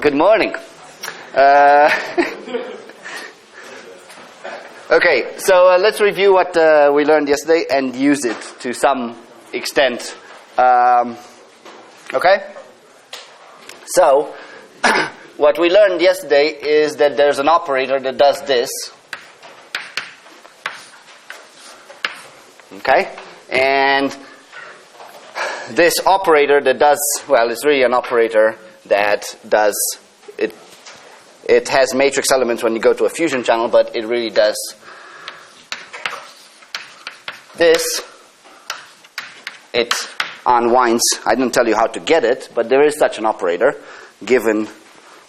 Good morning. Okay, so let's review what we learned yesterday and use it to some extent. Okay? So, what we learned yesterday is that there's an operator that does this. Okay? And this operator that does, well, it's really an operator that does, it has matrix elements when you go to a fusion channel, but it really does this. It unwinds. I didn't tell you how to get it, but there is such an operator given,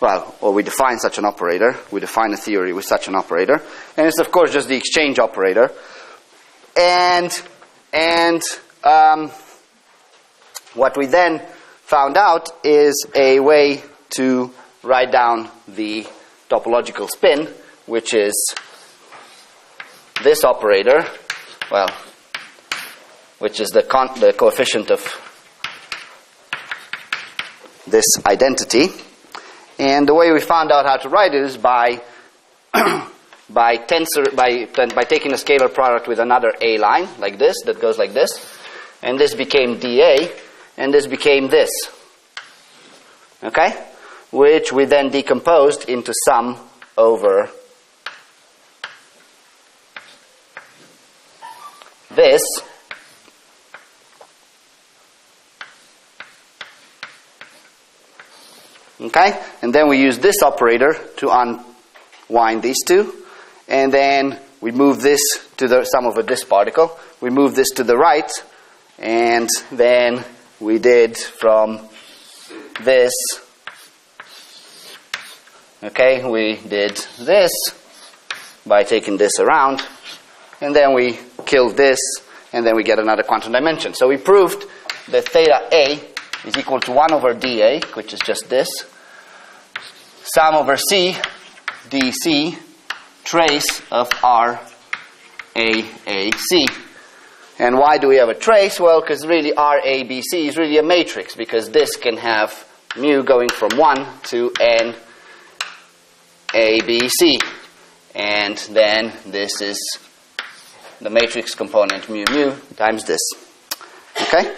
well, or we define such an operator. We define a theory with such an operator. And it's, of course, just the exchange operator. And what we then found out is a way to write down the topological spin, which is this operator, well, which is the coefficient of this identity. And the way we found out how to write it is by taking a scalar product with another A line, like this, that goes like this. And this became dA, and this became this. Okay? Which we then decomposed into sum over this. Okay? And then we use this operator to unwind these two. And then we move this to the sum over this particle. We move this to the right. And then we did from this, okay, we did this by taking this around, and then we killed this, and then we get another quantum dimension. So we proved that theta A is equal to 1 over dA, which is just this, sum over C, dC, trace of RAAC. And why do we have a trace? Well, because really RABC is really a matrix, because this can have mu going from 1 to n ABC. And then this is the matrix component mu mu times this. Okay?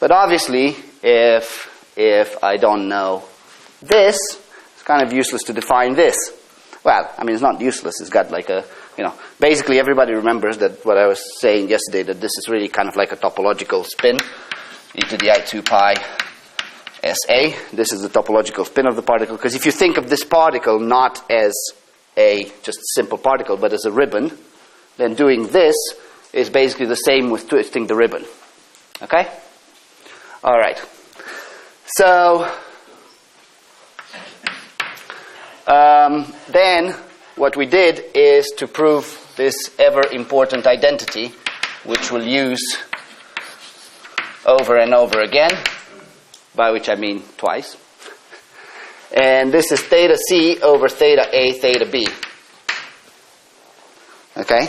But obviously, if I don't know this, it's kind of useless to define this. Well, I mean, it's not useless. It's got like a, basically everybody remembers that what I was saying yesterday, that this is really kind of like a topological spin, e to the I2 pi SA. This is the topological spin of the particle. Because if you think of this particle not as a just simple particle, but as a ribbon, then doing this is basically the same with twisting the ribbon. Okay? All right. So then what we did is to prove this ever important identity, which we'll use over and over again, by which I mean twice. And this is theta C over theta A theta B. Okay?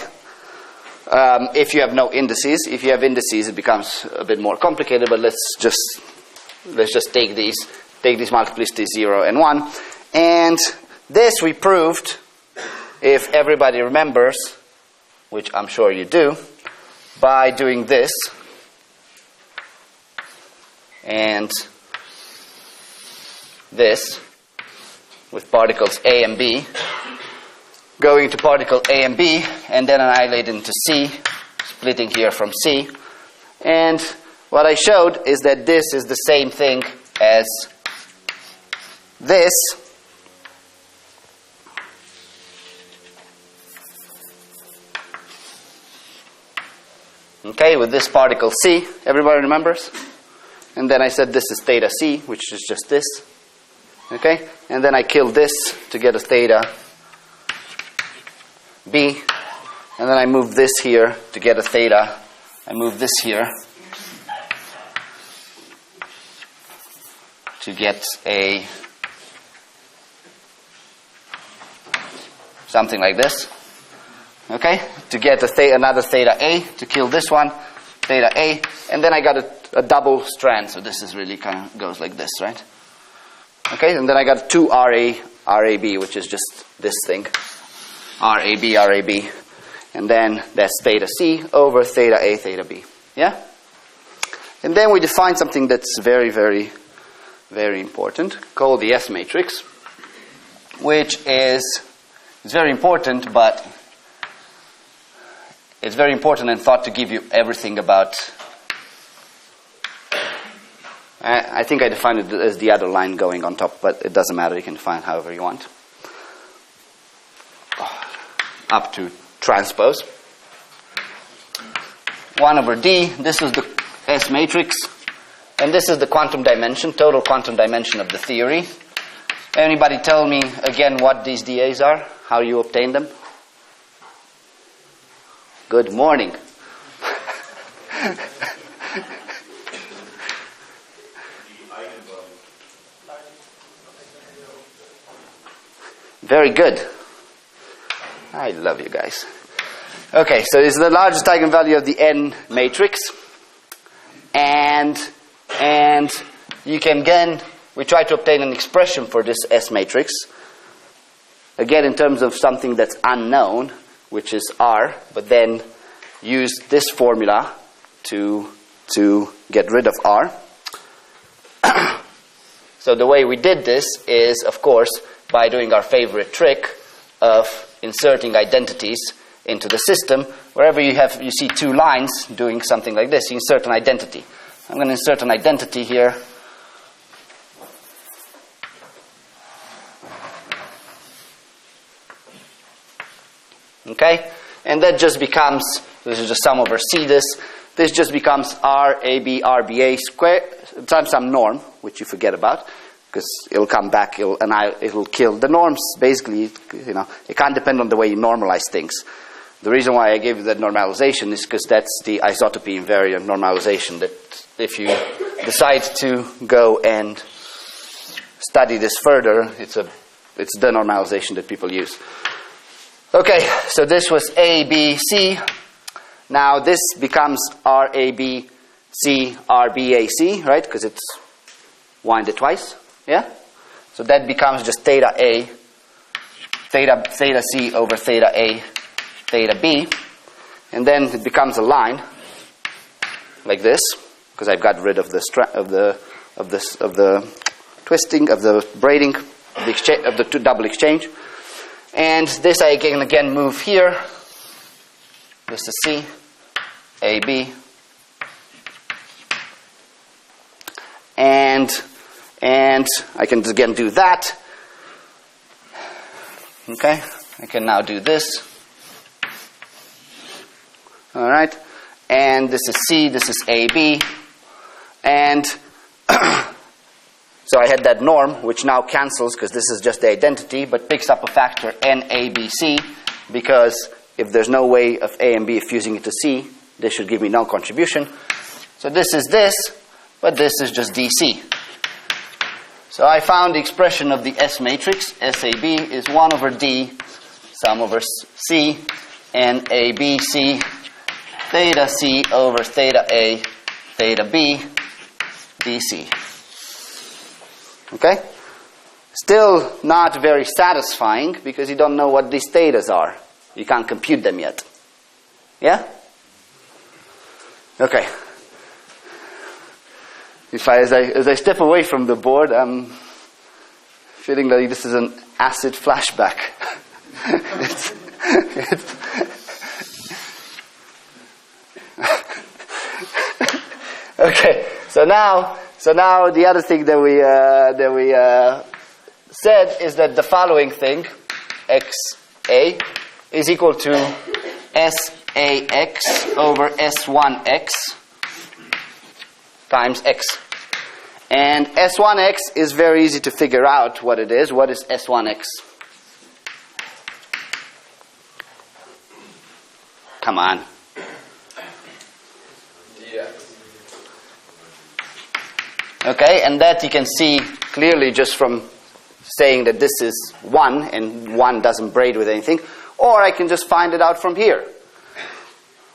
If you have no indices. If you have indices, it becomes a bit more complicated, but let's just take these multiplicities 0 and 1. And this we proved, if everybody remembers, which I'm sure you do, by doing this and this with particles A and B, going to particle A and B, and then annihilate into C, splitting here from C. And what I showed is that this is the same thing as this. Okay, with this particle C, everybody remembers? And then I said this is theta C, which is just this. Okay? And then I killed this to get a theta B. And then I moved this here to get a theta. I moved this here to get a something like this. Okay, to get another theta A, to kill this one, theta A, and then I got a double strand, so this is really kind of goes like this, right? Okay, and then I got 2 RAB, which is just this thing. RAB. And then that's theta C over theta A, theta B. Yeah? And then we define something that's very, very, very important, called the S matrix, which is very important, but it's very important and thought to give you everything about. I think I defined it as the other line going on top, but it doesn't matter. You can define however you want. Up to transpose. 1 over D, this is the S matrix, and this is the quantum dimension, total quantum dimension of the theory. Anybody tell me again what these DAs are? How you obtain them? Good morning. Very good. I love you guys. Okay, so this is the largest eigenvalue of the N matrix. And you can again, we try to obtain an expression for this S matrix. Again, in terms of something that's unknown, which is R, but then use this formula to get rid of R. So the way we did this is, of course, by doing our favorite trick of inserting identities into the system. Wherever you see 2 lines doing something like this, you insert an identity. I'm going to insert an identity here. Okay? And that just becomes, this is just sum over C this just becomes RAB squared times some norm, which you forget about, because it'll come back, it'll kill. The norms, basically, it can't depend on the way you normalize things. The reason why I gave you that normalization is because that's the isotopy invariant normalization, that if you decide to go and study this further, it's the normalization that people use. Okay, so this was A, B, C. Now this becomes RAB, C, RBAC, right? Because it's winded twice, yeah? So that becomes just theta A, theta C over theta A, theta B. And then it becomes a line like this, because I've got rid of the twisting, of the braiding, of the double exchange. And this I can again move here. This is C, A, B. And I can again do that. Okay, I can now do this. All right, and this is C, this is A, B. And so I had that norm, which now cancels because this is just the identity, but picks up a factor NABC, because if there's no way of A and B fusing into C, this should give me no contribution. So this is this, but this is just DC. So I found the expression of the S matrix. SAB is 1 over D, sum over C, NABC, theta C over theta A, theta B, DC. Okay? Still not very satisfying because you don't know what these thetas are. You can't compute them yet. Yeah? Okay. As I step away from the board, I'm feeling that this is an acid flashback. Okay. So now the other thing that we said is that the following thing, XA, is equal to SAX over S1X times X. And S1X is very easy to figure out what it is. What is S1X? Come on. Okay, and that you can see clearly just from saying that this is 1 and 1 doesn't braid with anything. Or I can just find it out from here.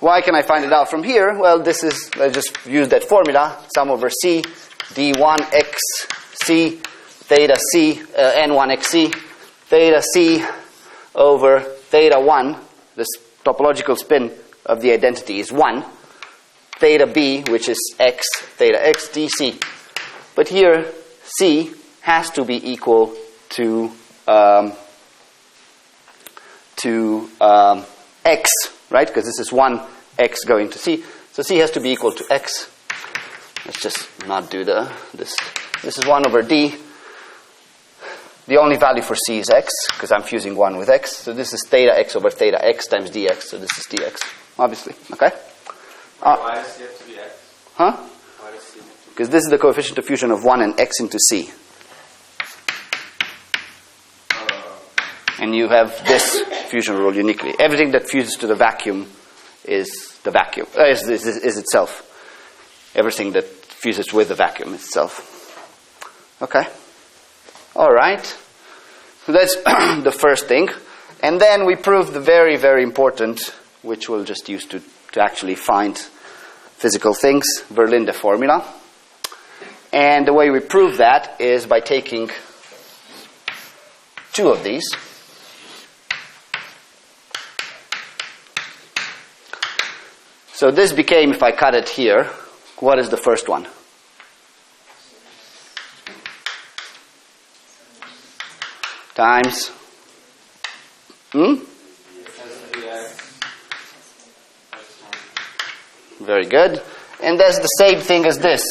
Why can I find it out from here? Well, this is, let's just use that formula, sum over C, D1X C theta c, n1xc, theta c over theta 1, this topological spin of the identity is 1, theta b, which is x, theta x, dc. But here, c has to be equal to x, right? Because this is 1 x going to c. So c has to be equal to x. Let's just not do this. This is 1 over d. The only value for c is x, because I'm fusing 1 with x. So this is theta x over theta x times dx. So this is dx, obviously. Okay? Why does c have to be x? Huh? Why does c have to be? Because this is the coefficient of fusion of 1 and x into c. And you have this fusion rule uniquely. Everything that fuses to the vacuum is the vacuum, is itself. Everything that fuses with the vacuum is itself. Okay? All right. So that's the first thing. And then we prove the very, very important, which we'll just use to actually find physical things, Verlinde formula. And the way we prove that is by taking two of these. So this became, if I cut it here, what is the first one? Times Very good. And that's the same thing as this.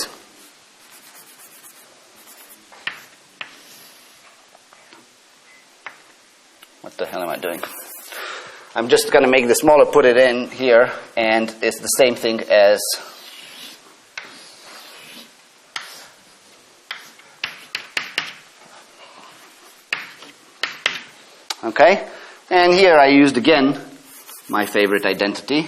What the hell am I doing? I'm just going to make this smaller, put it in here, and it's the same thing as okay? And here I used again my favorite identity.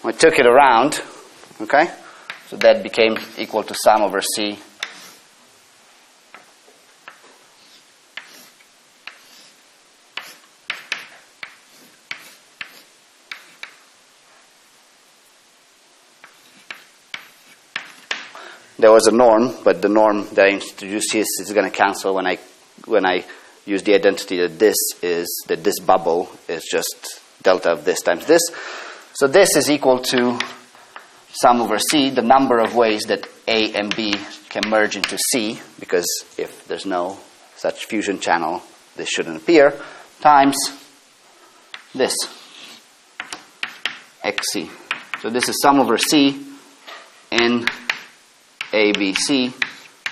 I took it around, okay? So that became equal to sum over C. There was a norm, but the norm that I introduced here is going to cancel when I use the identity that this bubble is just delta of this times this. So this is equal to sum over C, the number of ways that A and B can merge into C, because if there's no such fusion channel, this shouldn't appear, times this, XC. So this is sum over C in ABC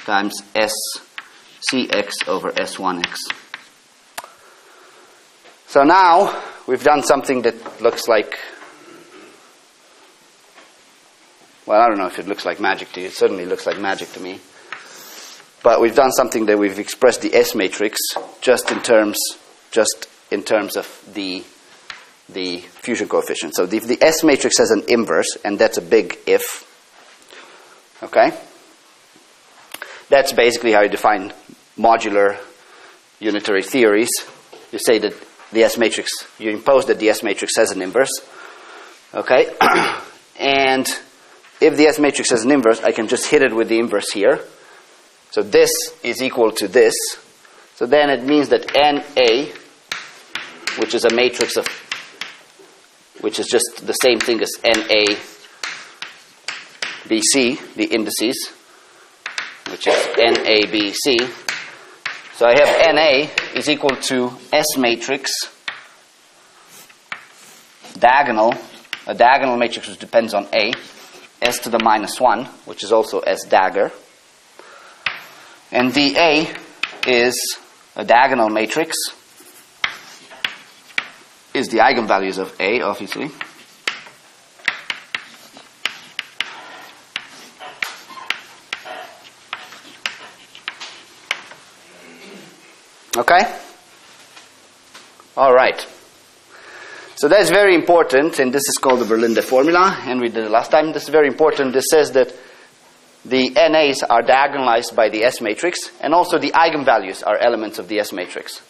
times SCX over S1X. So now we've done something that looks like, well, I don't know if it looks like magic to you. It certainly looks like magic to me. But we've done something that we've expressed the S matrix just in terms of the fusion coefficient. So if the S matrix has an inverse, and that's a big if, okay? That's basically how you define modular unitary theories. You say that the S matrix, you impose that the S matrix has an inverse, okay? And if the S matrix has an inverse, I can just hit it with the inverse here. So this is equal to this. So then it means that NA, which is a matrix of, which is just the same thing as NA BC, the indices, which is NABC. So I have NA is equal to S matrix diagonal, a diagonal matrix which depends on A, S to the minus 1, which is also S dagger. And DA is a diagonal matrix, is the eigenvalues of A, obviously. Okay? All right. So that's very important, and this is called the Verlinde formula, and we did it last time. This is very important. This says that the NAs are diagonalized by the S matrix, and also the eigenvalues are elements of the S matrix.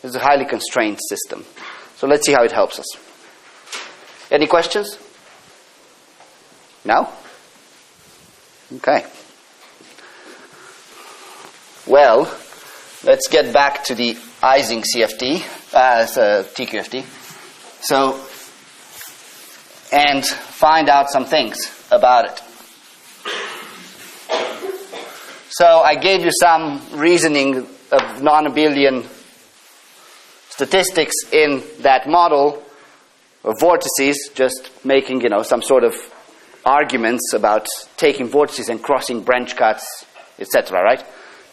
This is a highly constrained system. So let's see how it helps us. Any questions? No? Okay. Well, let's get back to the Ising CFT, TQFT. So, and find out some things about it. So I gave you some reasoning of non-abelian statistics in that model of vortices, just making, some sort of arguments about taking vortices and crossing branch cuts, etc., right?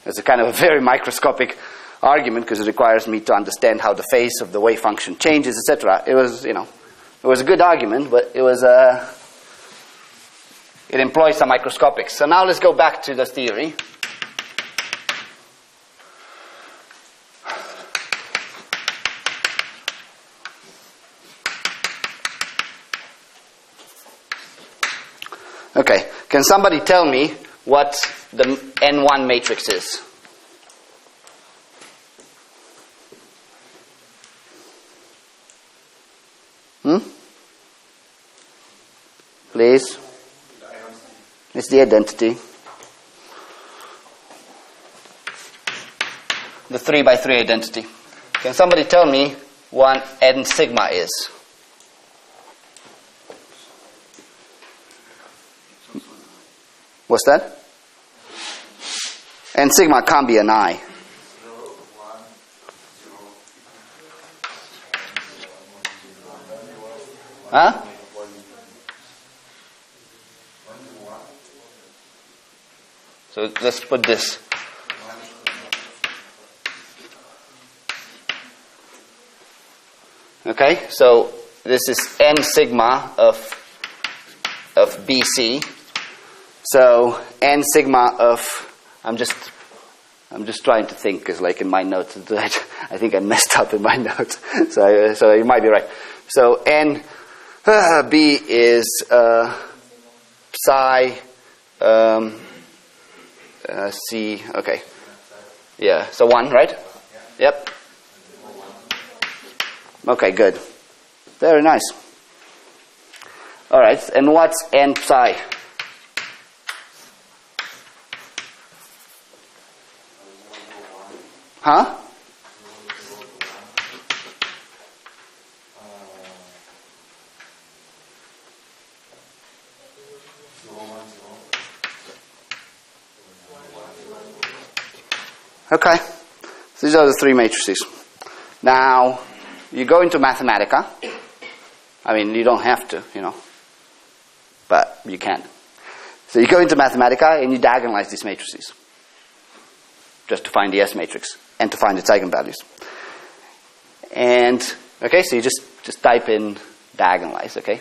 It's a kind of a very microscopic argument because it requires me to understand how the phase of the wave function changes, etc. It was, it was a good argument, but it employs some microscopics. So now let's go back to the theory. Okay, can somebody tell me what the N1 matrix is? Please? It's the identity. The 3 by 3 identity. Can somebody tell me what N sigma is? What's that? N sigma can't be an I. Huh? So let's put this. Okay, so this is N sigma of BC. So N sigma of, I'm just trying to think because like in my notes, I think I messed up in my notes. So you might be right. So N B is psi C. Okay. Yeah. So 1, right? Yep. Okay. Good. Very nice. All right. And what's N psi? Huh? Okay. So these are the 3 matrices. Now, you go into Mathematica. I mean, you don't have to, but you can. So you go into Mathematica and you diagonalize these matrices just to find the S matrix and to find its eigenvalues. And, okay, so you just type in diagonalize, okay?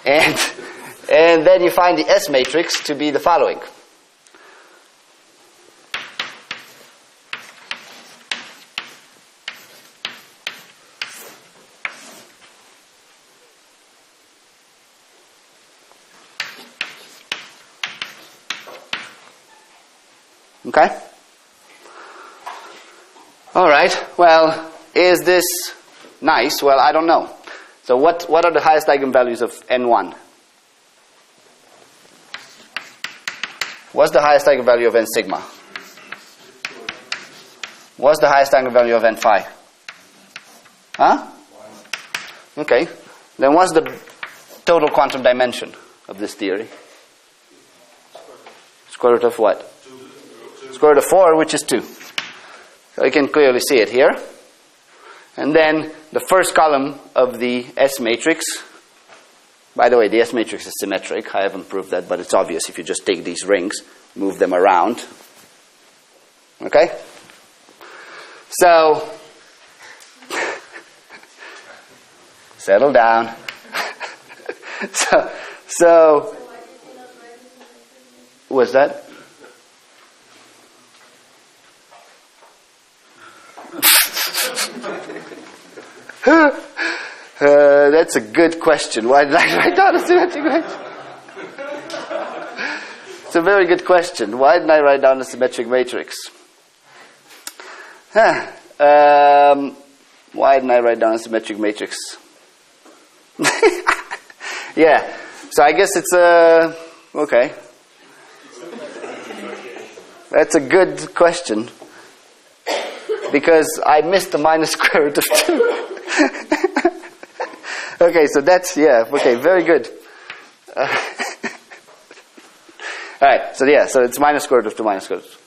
And then you find the S matrix to be the following. Okay? All right. Well, is this nice? Well, I don't know. So what are the highest eigenvalues of N1? What's the highest eigenvalue of N sigma? What's the highest eigenvalue of N phi? Huh? Okay. Then what's the total quantum dimension of this theory? Square root of what? Square root of 4, which is 2. So you can clearly see it here. And then the first column of the S matrix, by the way, the S matrix is symmetric. I haven't proved that, but it's obvious if you just take these rings, move them around. Okay? So, settle down. So, what's that? That's a good question. Why did I write down a symmetric matrix? It's a very good question. Why didn't I write down a symmetric matrix? Why didn't I write down a symmetric matrix? Yeah. So I guess it's okay. That's a good question. Because I missed the minus square root of 2. Okay, so that's, okay, very good. Alright, so so it's minus square root of 2 minus square root.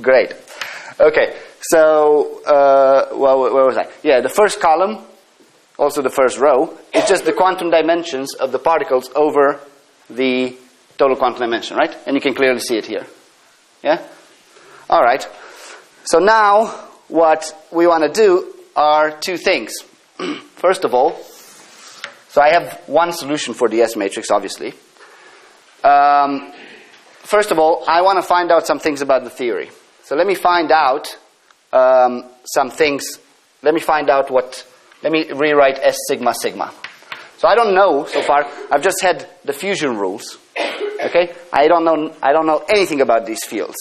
Great. Okay, so, where was I? Yeah, the first column, also the first row, is just the quantum dimensions of the particles over the total quantum dimension, right? And you can clearly see it here. Yeah? Alright. So now, what we want to do are two things. First of all, so I have one solution for the S matrix, obviously. First of all, I want to find out some things about the theory. So let me find out some things. Let me rewrite S sigma sigma. So I don't know so far. I've just had the fusion rules. Okay? I don't know anything about these fields.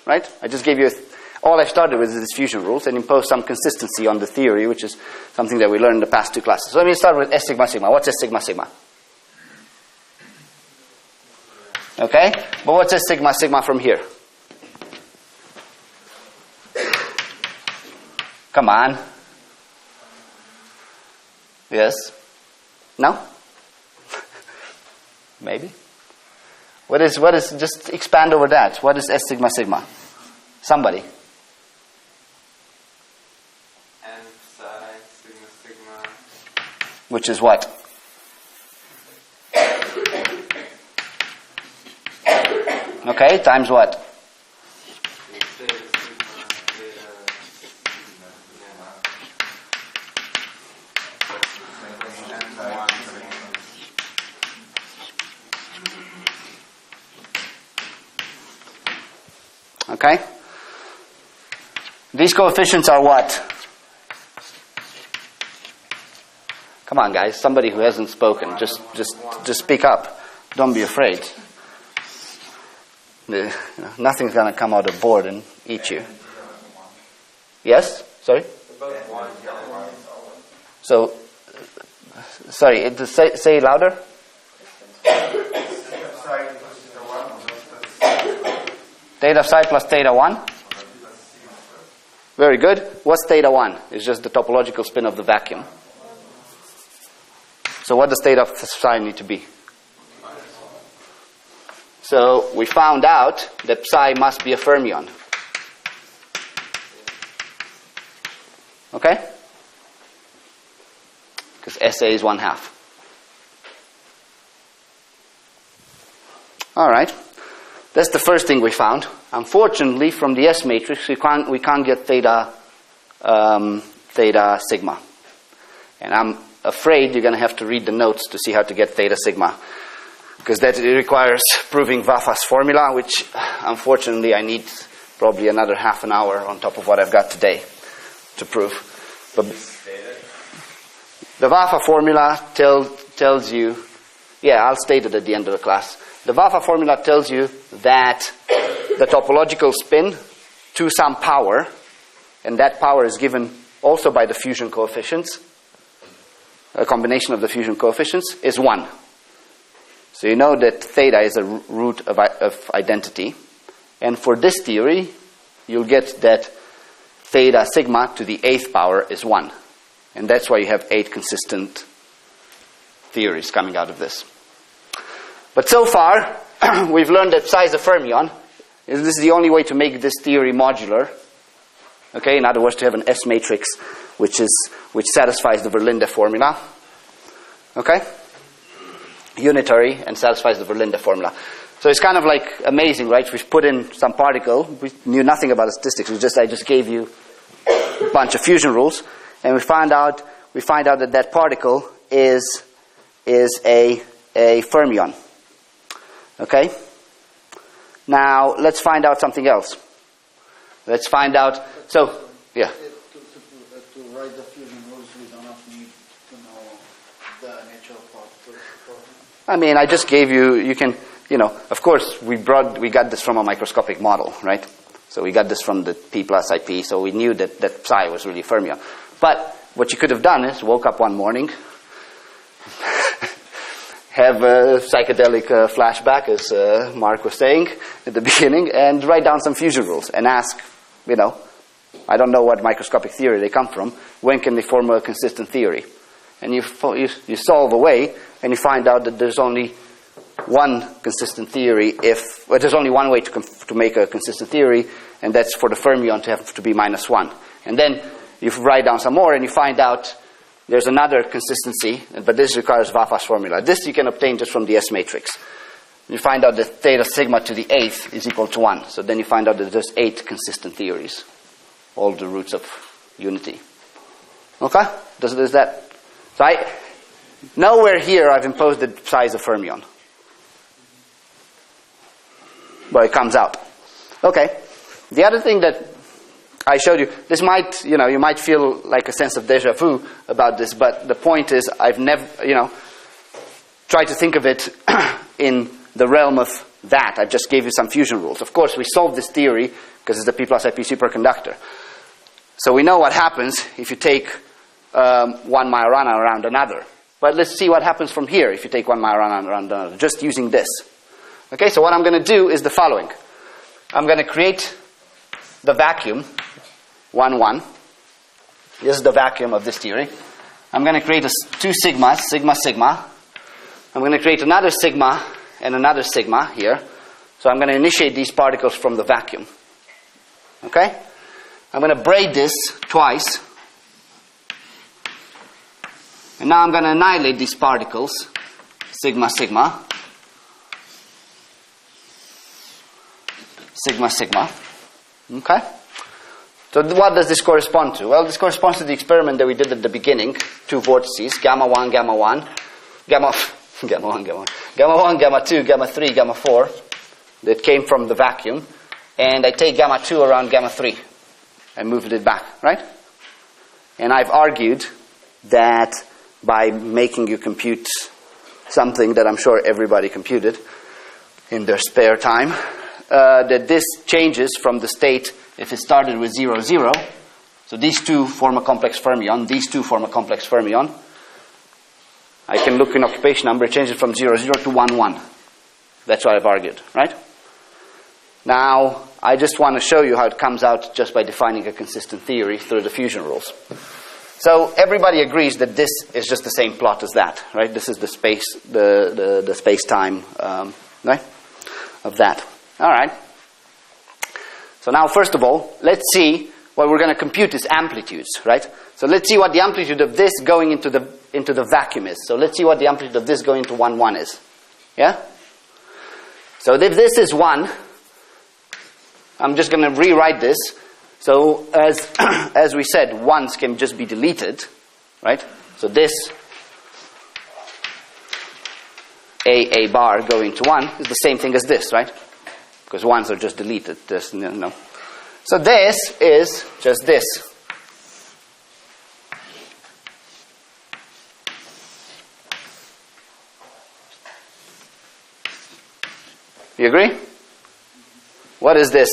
Right? I just gave you all I've started with is these fusion rules and impose some consistency on the theory, which is something that we learned in the past two classes. So let me start with S sigma sigma. What's S sigma sigma? Okay? But what's S sigma sigma from here? Come on. Yes? No? Maybe? What is, just expand over that. What is S sigma sigma? Somebody. N psi sigma sigma. Which is what? Okay, times what? Okay? These coefficients are what? Come on, guys. Somebody who hasn't spoken, just speak up. Don't be afraid. Nothing's going to come out of the board and eat you. Yes? Sorry? So, sorry, say louder. Theta psi plus theta 1. Very good. What's theta 1? It's just the topological spin of the vacuum. So what does theta psi need to be? So we found out that psi must be a fermion. Okay? Because SA is 1/2. All right. That's the first thing we found. Unfortunately, from the S matrix, we can't get theta sigma. And I'm afraid you're going to have to read the notes to see how to get theta sigma. Because that requires proving Vafa's formula, which unfortunately I need probably another half an hour on top of what I've got today to prove. But the Vafa formula tells you, I'll state it at the end of the class. The Vafa formula tells you that the topological spin to some power, and that power is given also by the fusion coefficients, a combination of the fusion coefficients, is 1. So you know that theta is a root of identity. And for this theory, you'll get that theta sigma to the 8th power is 1. And that's why you have 8 consistent theories coming out of this. But so far, we've learned that psi is a fermion. This is the only way to make this theory modular. Okay, in other words, to have an S matrix which satisfies the Verlinde formula. Okay? Unitary and satisfies the Verlinde formula. So it's kind of like amazing, right? We've put in some particle. We knew nothing about the statistics. I just gave you a bunch of fusion rules, and we find out that particle is a fermion. Okay? Now let's find out something else. Let's find out. So, yeah. To write the fusion rules, we do not need to know the nature of particles. I mean, I just gave you. You can, of course, we got this from a microscopic model, right? So we got this from the P plus IP. So we knew that psi was really a fermion. But what you could have done is woke up one morning, have a psychedelic flashback, as Mark was saying at the beginning, and write down some fusion rules and ask, I don't know what microscopic theory they come from, when can they form a consistent theory? And you solve away, and you find out that there's only one consistent theory there's only one way to make a consistent theory, and that's for the fermion to have to be -1. And then you write down some more, and you find out there's another consistency, but this requires Vafa's formula. This you can obtain just from the S matrix. You find out that theta sigma to the 8th is equal to 1. So then you find out that there's 8 consistent theories, all the roots of unity. Okay? Does that? So nowhere here I've imposed the size of fermion. But it comes out. Okay. The other thing that I showed you, this might, you might feel like a sense of deja vu about this, but the point is I've never, tried to think of it in the realm of that. I just gave you some fusion rules. Of course, we solved this theory because it's the P plus IP superconductor. So we know what happens if you take one Majorana around another. But let's see what happens from here if you take one Majorana around another, just using this. Okay, so what I'm going to do is the following. I'm going to create the vacuum, 1, 1. This is the vacuum of this theory. I'm going to create 2 sigmas, sigma, sigma. I'm going to create another sigma and another sigma here. So I'm going to initiate these particles from the vacuum. Okay? I'm going to braid this twice. And now I'm going to annihilate these particles, sigma, sigma. Sigma, sigma. Okay? So what does this correspond to? Well, this corresponds to the experiment that we did at the beginning. 2 vortices, gamma 1, gamma 1, gamma 1, gamma 1, gamma 2, gamma 3, gamma 4, that came from the vacuum. And I take gamma 2 around gamma 3 and moved it back, right? And I've argued that by making you compute something that I'm sure everybody computed in their spare time, that this changes from the state if it started with 0, 0. So these two form a complex fermion. These two form a complex fermion. I can look in occupation number, change it from 0, 0 to 1, 1. That's what I've argued, right? Now, I just want to show you how it comes out just by defining a consistent theory through the fusion rules. So everybody agrees that this is just the same plot as that, right? This is the space, the space-time, right, of that. All right. So now, first of all, let's see what we're going to compute is amplitudes, right? So let's see what the amplitude of this going into the vacuum is. So let's see what the amplitude of this going into 1, 1 is. Yeah? So if this is 1, I'm just going to rewrite this. So as we said, 1s can just be deleted, right? So this A bar going to 1 is the same thing as this, right? Because 1s are just deleted. There's no. So this is just this. You agree? What is this?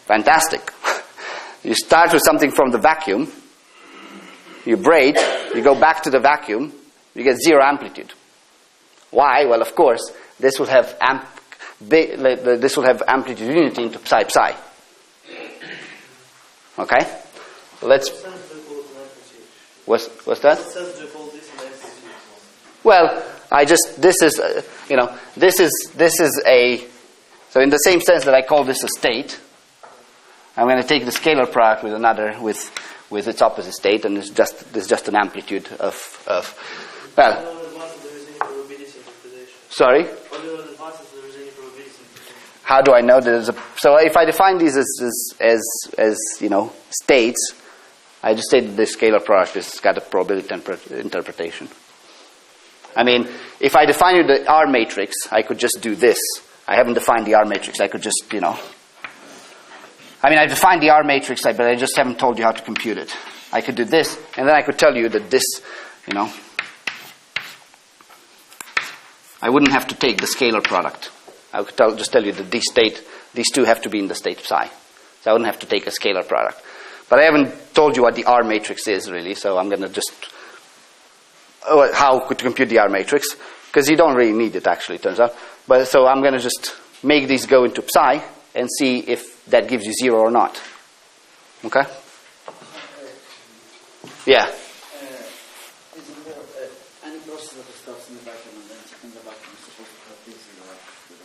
Fantastic. You start with something from the vacuum, you braid, you go back to the vacuum, you get 0 amplitude. Why? Well, of course, this will have amplitude unity into psi psi. Okay? Let's. What's that? Well, this is a. So in the same sense that I call this a state, I'm going to take the scalar product with another with its opposite state, and it's just an amplitude of well. Sorry? How do I know that there's a... So if I define these as states, I just say that the scalar product has got a probability interpretation. I mean, if I define the R matrix, I could just do this. I haven't defined the R matrix. I could just, I mean, I defined the R matrix, but I just haven't told you how to compute it. I could do this, and then I could tell you that this, I wouldn't have to take the scalar product. I could just tell you that these two have to be in the state psi. So I wouldn't have to take a scalar product. But I haven't told you what the R matrix is, really, so I'm going to just... how to compute the R matrix, because you don't really need it, actually, it turns out. But so I'm going to just make these go into psi and see if that gives you 0 or not. Okay? Yeah? Isn't there any process that starts in the vacuum and then in the vacuum is supposed to have this in the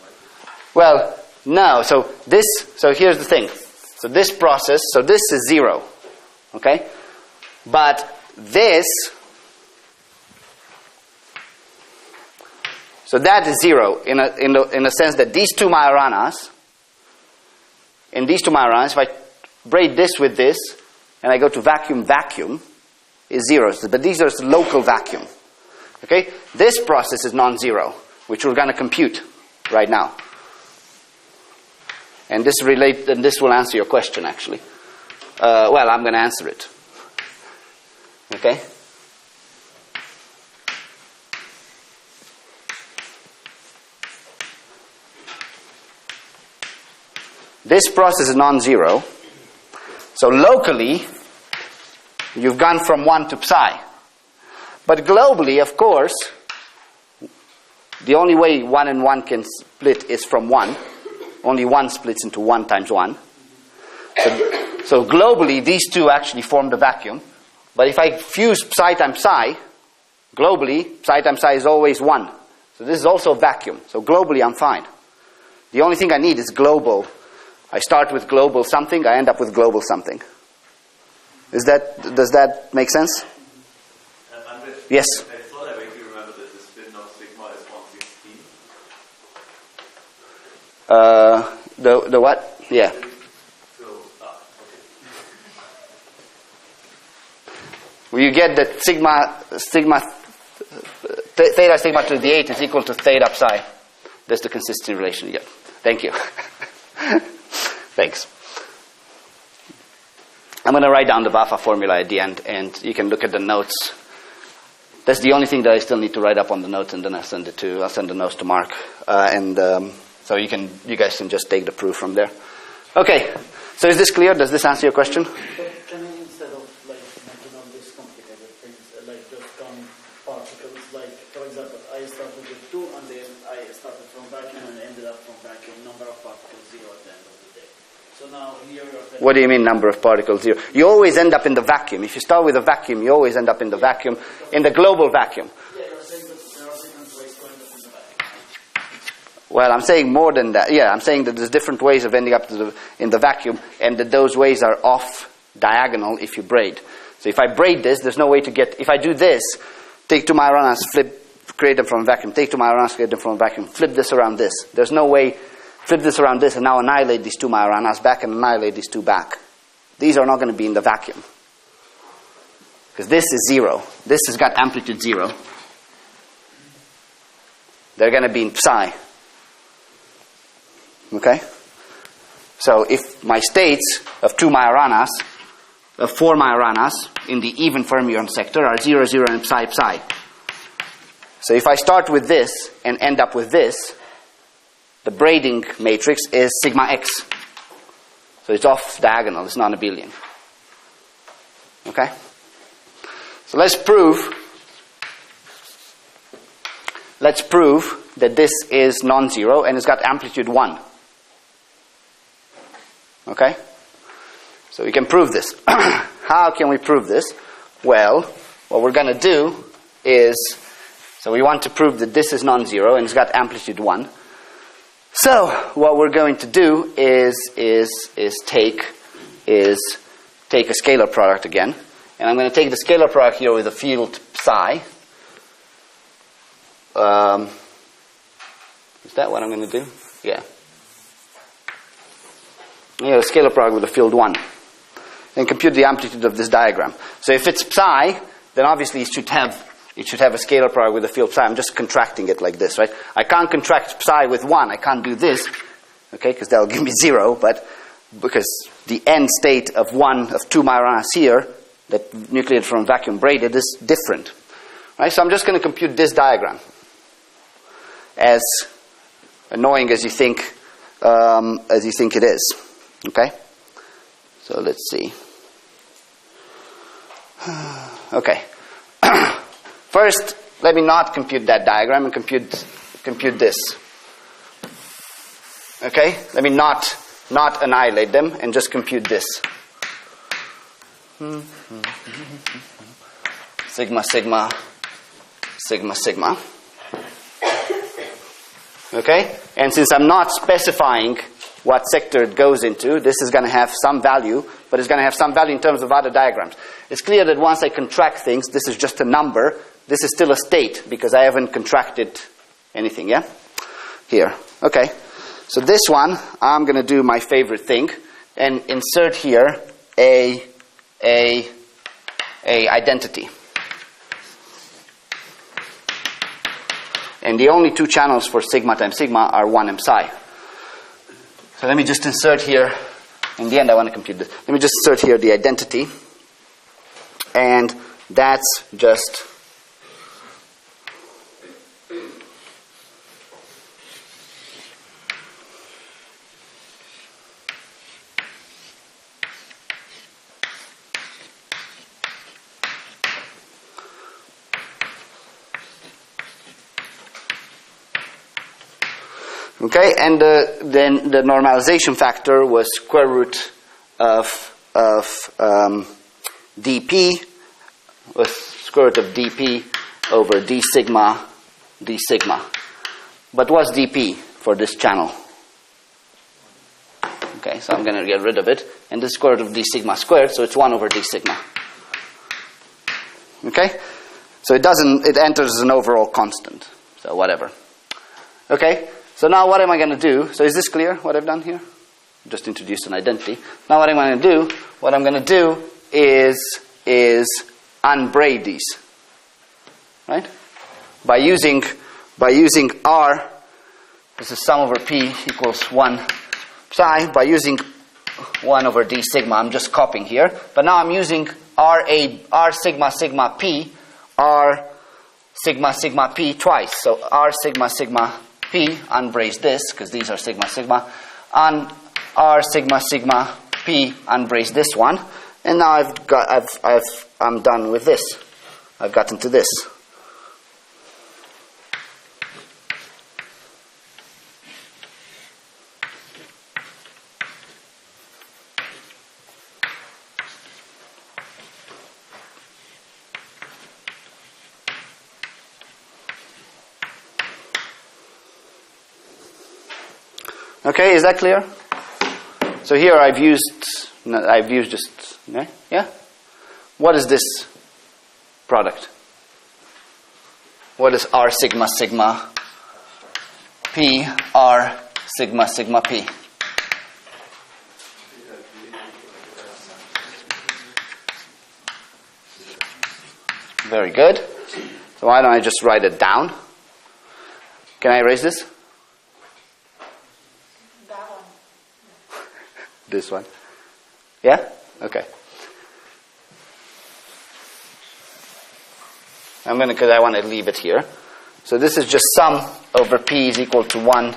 vacuum? Well, no. So here's the thing. So this process, so this is 0. Okay? But this, so that is 0 in a sense that these two Majoranas, if I braid this with this, and I go to vacuum, is 0. But these are local vacuum. Okay? This process is non-zero, which we're going to compute right now. And this will answer your question, actually. Well, I'm going to answer it. Okay? This process is non-zero. So locally, you've gone from 1 to psi. But globally, of course, the only way 1 and 1 can split is from 1. Only 1 splits into 1 times 1. So globally, these two actually form the vacuum. But if I fuse psi times psi, globally, psi times psi is always 1. So this is also a vacuum. So globally, I'm fine. The only thing I need is global. I start with global something, I end up with global something. Does that make sense? Andre, Yes. I thought I vaguely remember that the spin of sigma is 116. The what? Yeah. So, okay. Well, you get that theta sigma to the 8 is equal to theta psi. That's the consistency relation. Yeah. Thank you. Thanks. I'm going to write down the Vafa formula at the end, and you can look at the notes. That's the only thing that I still need to write up on the notes, and then I'll send the notes to Mark, so you guys can just take the proof from there. Okay. So is this clear? Does this answer your question? Can I, instead of making all these complicated things, just come particles? For example, I started with 2, and then I started from vacuum and ended up from vacuum. Number of particles 0 at the end of the day. So now here you're... What do you mean number of particles 0? You always end up in the vacuum. If you start with a vacuum, you always end up in the vacuum, in the global vacuum. Yeah, you're saying that there are different ways to end up in the vacuum. Well, I'm saying more than that. Yeah, I'm saying that there's different ways of ending up in the vacuum, and that those ways are off diagonal if you braid. So if I braid this, there's no way to get... If I do this, take 2 Majoranas, create them from a vacuum, take 2 Majoranas, create them from a vacuum, flip this around this. There's no way... Flip this around this and now annihilate these 2 Majoranas back and annihilate these 2 back. These are not going to be in the vacuum. Because this is 0. This has got amplitude 0. They're going to be in psi. Okay? So if my states of 2 Majoranas, of 4 Majoranas in the even fermion sector are 0, 0 and psi, psi. So if I start with this and end up with this, the braiding matrix is sigma x. So it's off diagonal, it's non-abelian. Okay? So let's prove that this is non-zero and it's got amplitude 1. Okay? So we can prove this. How can we prove this? Well, what we're going to do is, so we want to prove that this is non-zero and it's got amplitude 1. So what we're going to do is take a scalar product again, and I'm going to take the scalar product here with a field psi. Is that what I'm going to do? Yeah. Yeah, a scalar product with a field 1, and compute the amplitude of this diagram. So if it's psi, then obviously it should have a scalar product with a field psi. I'm just contracting it like this, right? I can't contract psi with 1. I can't do this, okay, because that'll give me 0. But because the end state of 2 Majoranas here, that nucleated from vacuum braided, is different, right? So I'm just going to compute this diagram. As annoying as you think as you think it is. Okay? So let's see. Okay. First, let me not compute that diagram and compute this. Okay? Let me not annihilate them and just compute this. Sigma, sigma, sigma, sigma. Okay? And since I'm not specifying what sector it goes into, this is going to have some value, but it's going to have some value in terms of other diagrams. It's clear that once I contract things, this is just a number. This is still a state because I haven't contracted anything, yeah? Here. Okay. So this one, I'm going to do my favorite thing and insert here a identity. And the only two channels for sigma times sigma are 1 and psi. So let me just insert here, in the end I want to compute this. Let me just insert here the identity. And that's just okay, and then the normalization factor was square root of dp, was square root of dp over d sigma. But what's dp for this channel? Okay, so I'm going to get rid of it. And this is square root of d sigma squared, so it's 1 over d sigma. Okay? So it enters as an overall constant. So whatever. Okay? So now what am I going to do? So is this clear, what I've done here? Just introduced an identity. Now what I'm going to do is unbraid these. Right? By using R, this is sum over P equals 1 psi. By using 1 over D sigma, I'm just copying here. But now I'm using R sigma sigma P, R sigma sigma P twice. So R sigma sigma P, unbrace this, because these are sigma sigma, and R sigma sigma P, unbrace this one, and now I'm done with this. I've gotten to this. Okay, is that clear? So here I've used just, yeah? What is this product? What is R sigma sigma P, R sigma sigma P? Very good. So why don't I just write it down? Can I erase this? This one. Yeah? Okay. because I want to leave it here. So this is just sum over P is equal to 1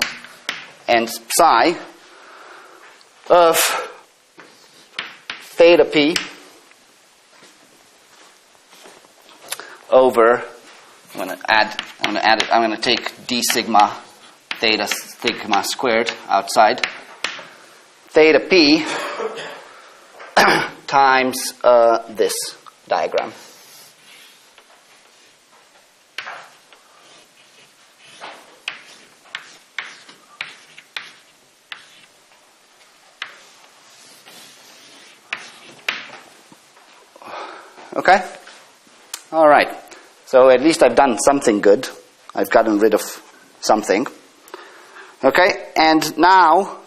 and psi of theta P over, I'm going to take d sigma theta sigma squared outside. Theta P times this diagram. Okay? All right. So at least I've done something good. I've gotten rid of something. Okay? And now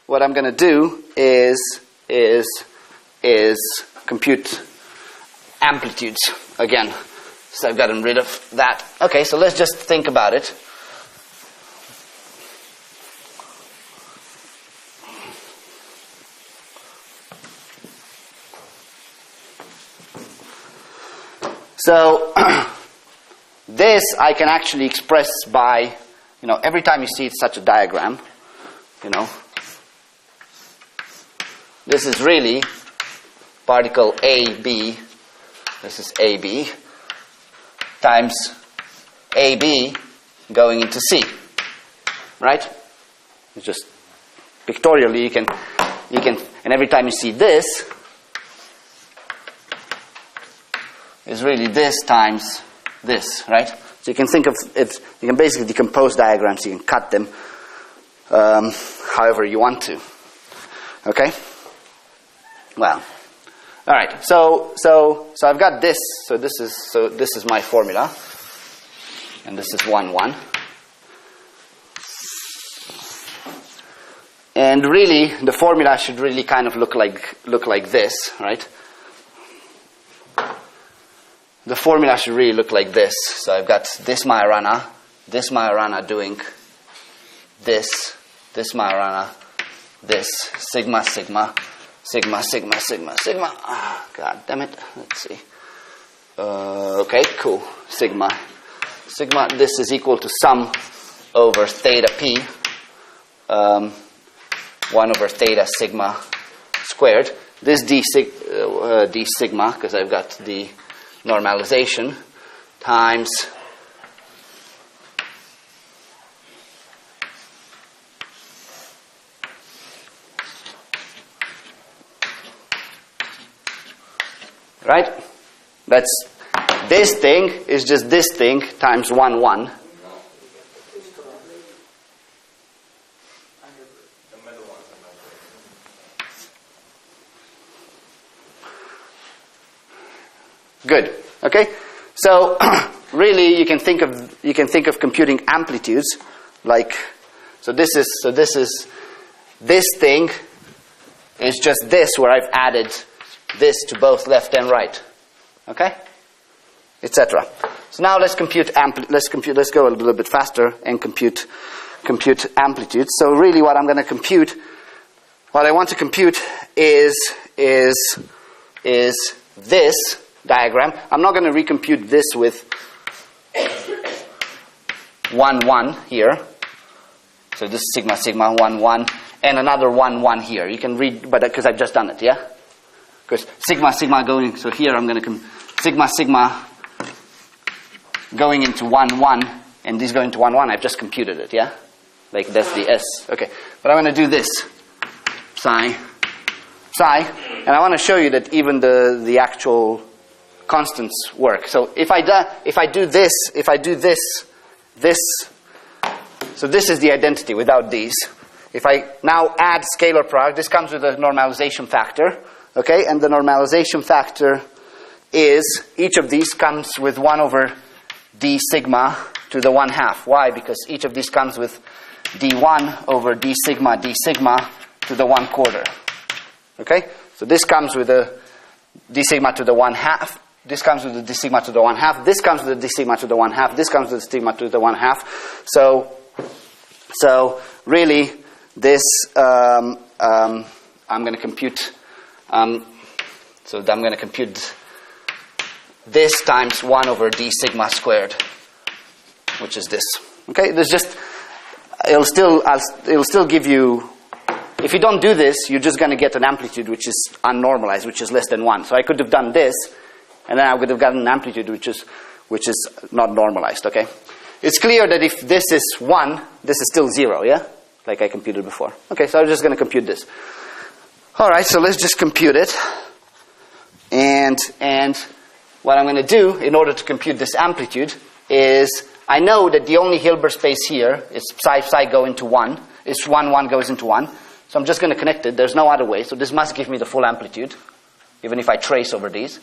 what I'm going to do is compute amplitudes again. So I've gotten rid of that. Okay, so let's just think about it. So this I can actually express by, every time you see such a diagram, this is really particle AB, this is AB, times AB going into C, right? It's just pictorially you can, and every time you see this, is really this times this, right? So you can think of it, you can basically decompose diagrams, you can cut them however you want to. Okay? Well, all right. So I've got this. So this is my formula, and this is 1, 1. And really, the formula should really kind of look like this, right? The formula should really look like this. So I've got this Majorana doing this Majorana, this, sigma, sigma, sigma, sigma, sigma, sigma. God damn it. Let's see. Okay, cool. Sigma. Sigma, this is equal to sum over theta p. 1 over theta sigma squared. This d sigma, because I've got the normalization, times right? That's this thing is just this thing times 1, 1. Good. Okay. So really, you can think of computing amplitudes like. So this thing is just this where I've added this to both left and right. Okay. Etc. So now let's compute Let's go a little bit faster and compute amplitudes. So really, what I'm going to compute, what I want to compute is this diagram. I'm not going to recompute this with 1, 1 here. So this is sigma, sigma, 1, 1, and another 1, 1 here. You can read, but because I've just done it, yeah? Because sigma, sigma going, so here I'm going to sigma, sigma going into 1, 1, and these go into 1, 1. I've just computed it, yeah? Like that's the S. Okay, but I'm going to do this. Psi, psi, and I want to show you that even the actual constants work. So if I do this, so this is the identity without these. If I now add scalar product, this comes with a normalization factor, okay? And the normalization factor is, each of these comes with 1 over d sigma to the 1/2. Why? Because each of these comes with d1 over d sigma to the 1/4. Okay? So this comes with a d sigma to the 1/2. This comes with the d sigma to the 1/2. This comes with the d sigma to the 1/2. This comes with the sigma to the 1/2. So really, this I'm going to compute. So I'm going to compute this times 1 over d sigma squared, which is this. Okay, there's just it'll still give you. If you don't do this, you're just going to get an amplitude which is unnormalized, which is less than 1. So I could have done this, and then I would have gotten an amplitude which is not normalized. Okay, it's clear that if this is 1, this is still 0. Yeah, like I computed before. Okay, so I'm just going to compute this. All right, so let's just compute it, and what I'm going to do in order to compute this amplitude is I know that the only Hilbert space here is psi go into 1. It's 1 1 goes into 1. So I'm just going to connect it. There's no other way. So this must give me the full amplitude, even if I trace over these.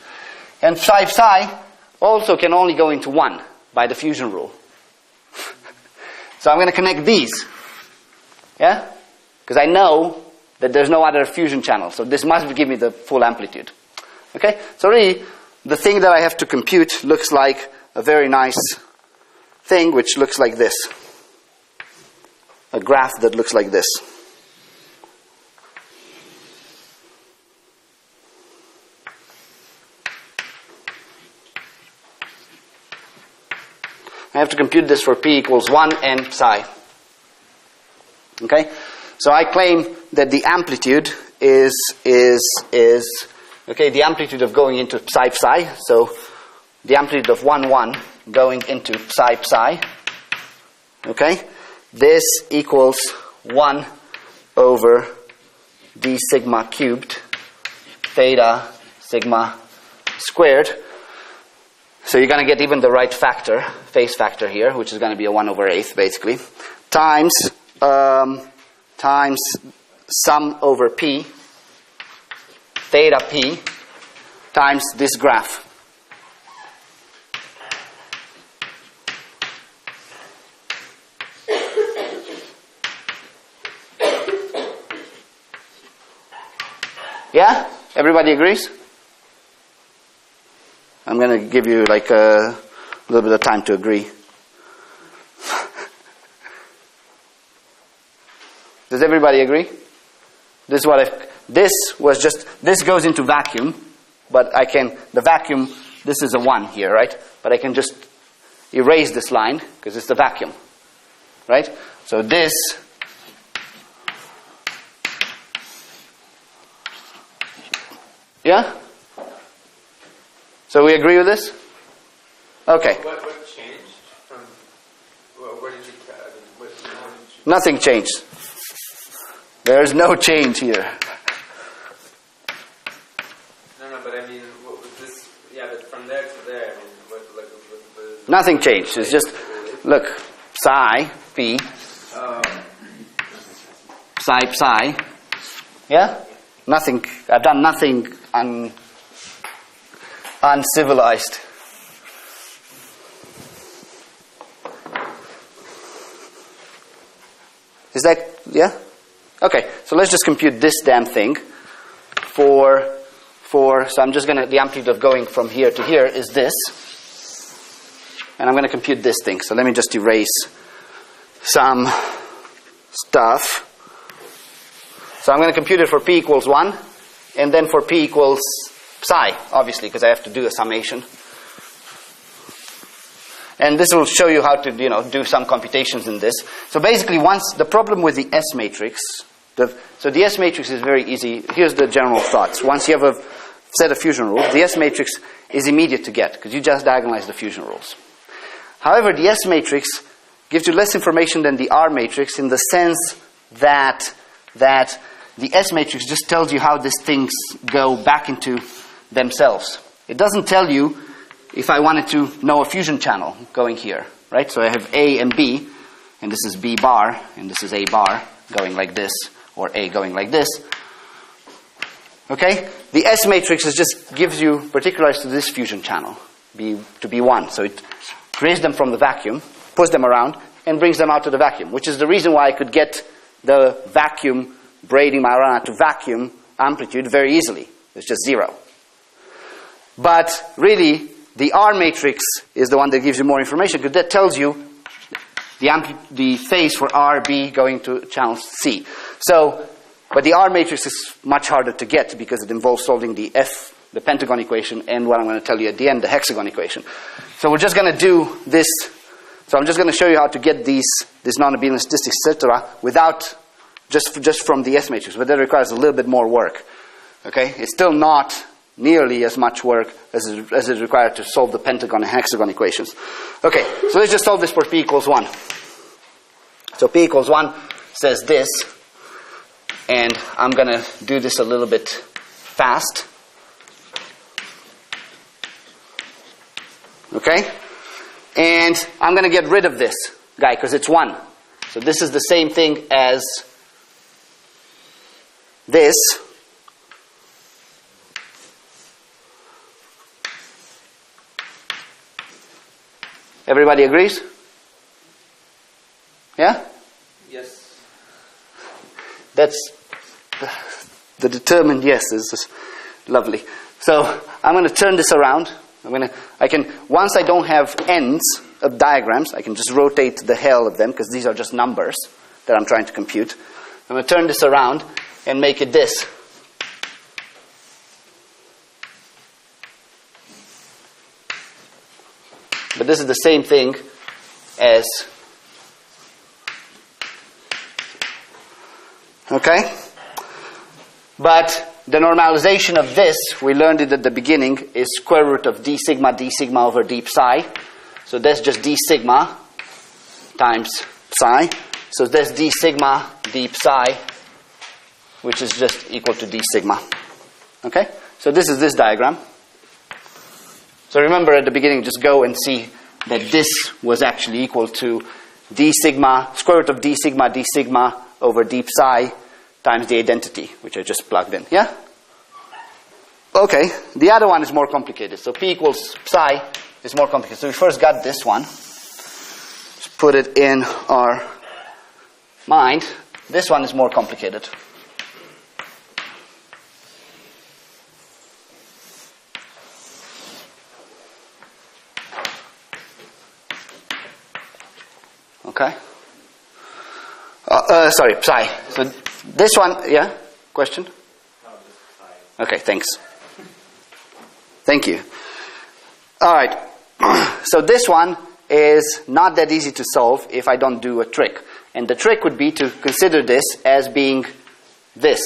And psi also can only go into 1 by the fusion rule. So I'm going to connect these. Yeah? Because I know that there's no other fusion channel. So this must give me the full amplitude. Okay? So really, the thing that I have to compute looks like a very nice thing, which looks like this. A graph that looks like this. I have to compute this for p equals 1 and psi. Okay? So I claim that the amplitude is okay, the amplitude of going into psi psi. So the amplitude of 1 1 going into psi psi. Okay, this equals 1 over d sigma cubed theta sigma squared. So you're going to get even the right factor, phase factor here, which is going to be a 1 over 8 basically, times sum over p, theta p, times this graph. Yeah? Everybody agrees? I'm going to give you like a little bit of time to agree. Does everybody agree? This goes into vacuum, but the vacuum, this is a 1 here, right? But I can just erase this line because it's the vacuum, right? So this yeah? So we agree with this? Okay. What changed from? What did you? What did you Nothing changed. There's no change here. No, but I mean, what was this? Yeah, but from there to there, I mean, what Nothing changed. It's just, look, psi, p, psi, psi. Yeah? Nothing. I've done nothing uncivilized. Is that, yeah? Okay, so let's just compute this damn thing so I'm just going to, the amplitude of going from here to here is this. And I'm going to compute this thing. So let me just erase some stuff. So I'm going to compute it for p equals 1, and then for p equals psi, obviously, because I have to do a summation. And this will show you how to, do some computations in this. So basically, the problem with the S matrix, so the S matrix is very easy. Here's the general thoughts. Once you have a set of fusion rules, the S matrix is immediate to get, because you just diagonalize the fusion rules. However, the S matrix gives you less information than the R matrix in the sense that the S matrix just tells you how these things go back into themselves. It doesn't tell you if I wanted to know a fusion channel going here, right? So I have A and B, and this is B bar, and this is A bar going like this, or A going like this. Okay? The S matrix just gives you particularized to this fusion channel, to B1. So it creates them from the vacuum, puts them around, and brings them out to the vacuum, which is the reason why I could get the vacuum braiding my around to vacuum amplitude very easily. It's just 0. But really, the R matrix is the one that gives you more information, because that tells you the phase for RB going to channel C. But the R matrix is much harder to get because it involves solving the pentagon equation, and what I'm going to tell you at the end, the hexagon equation. So we're just going to do this. So I'm just going to show you how to get this non-abelian statistics, etc., without just from the S matrix, but that requires a little bit more work. Okay, it's still not nearly as much work as is required to solve the pentagon and hexagon equations. Okay, so let's just solve this for p equals 1. So p equals 1 says this, and I'm going to do this a little bit fast. Okay? And I'm going to get rid of this guy because it's 1. So this is the same thing as this. Everybody agrees? Yeah? Yes. That's the determined yes is lovely. So I'm going to turn this around. Once I don't have ends of diagrams, I can just rotate the hell of them because these are just numbers that I'm trying to compute. I'm going to turn this around and make it this. But this is the same thing as, okay? But the normalization of this, we learned it at the beginning, is square root of d sigma over d psi. So that's just d sigma times psi. So that's d sigma d psi, which is just equal to d sigma. Okay? So this is this diagram. So remember at the beginning, just go and see that this was actually equal to d sigma, square root of d sigma over d psi times the identity, which I just plugged in. Yeah? Okay, the other one is more complicated. So P equals psi is more complicated. So we first got this one. Let's put it in our mind. This one is more complicated. Okay. Sorry, psi. So this one, yeah? Question? Okay, thanks. Thank you. All right. So this one is not that easy to solve if I don't do a trick. And the trick would be to consider this as being this.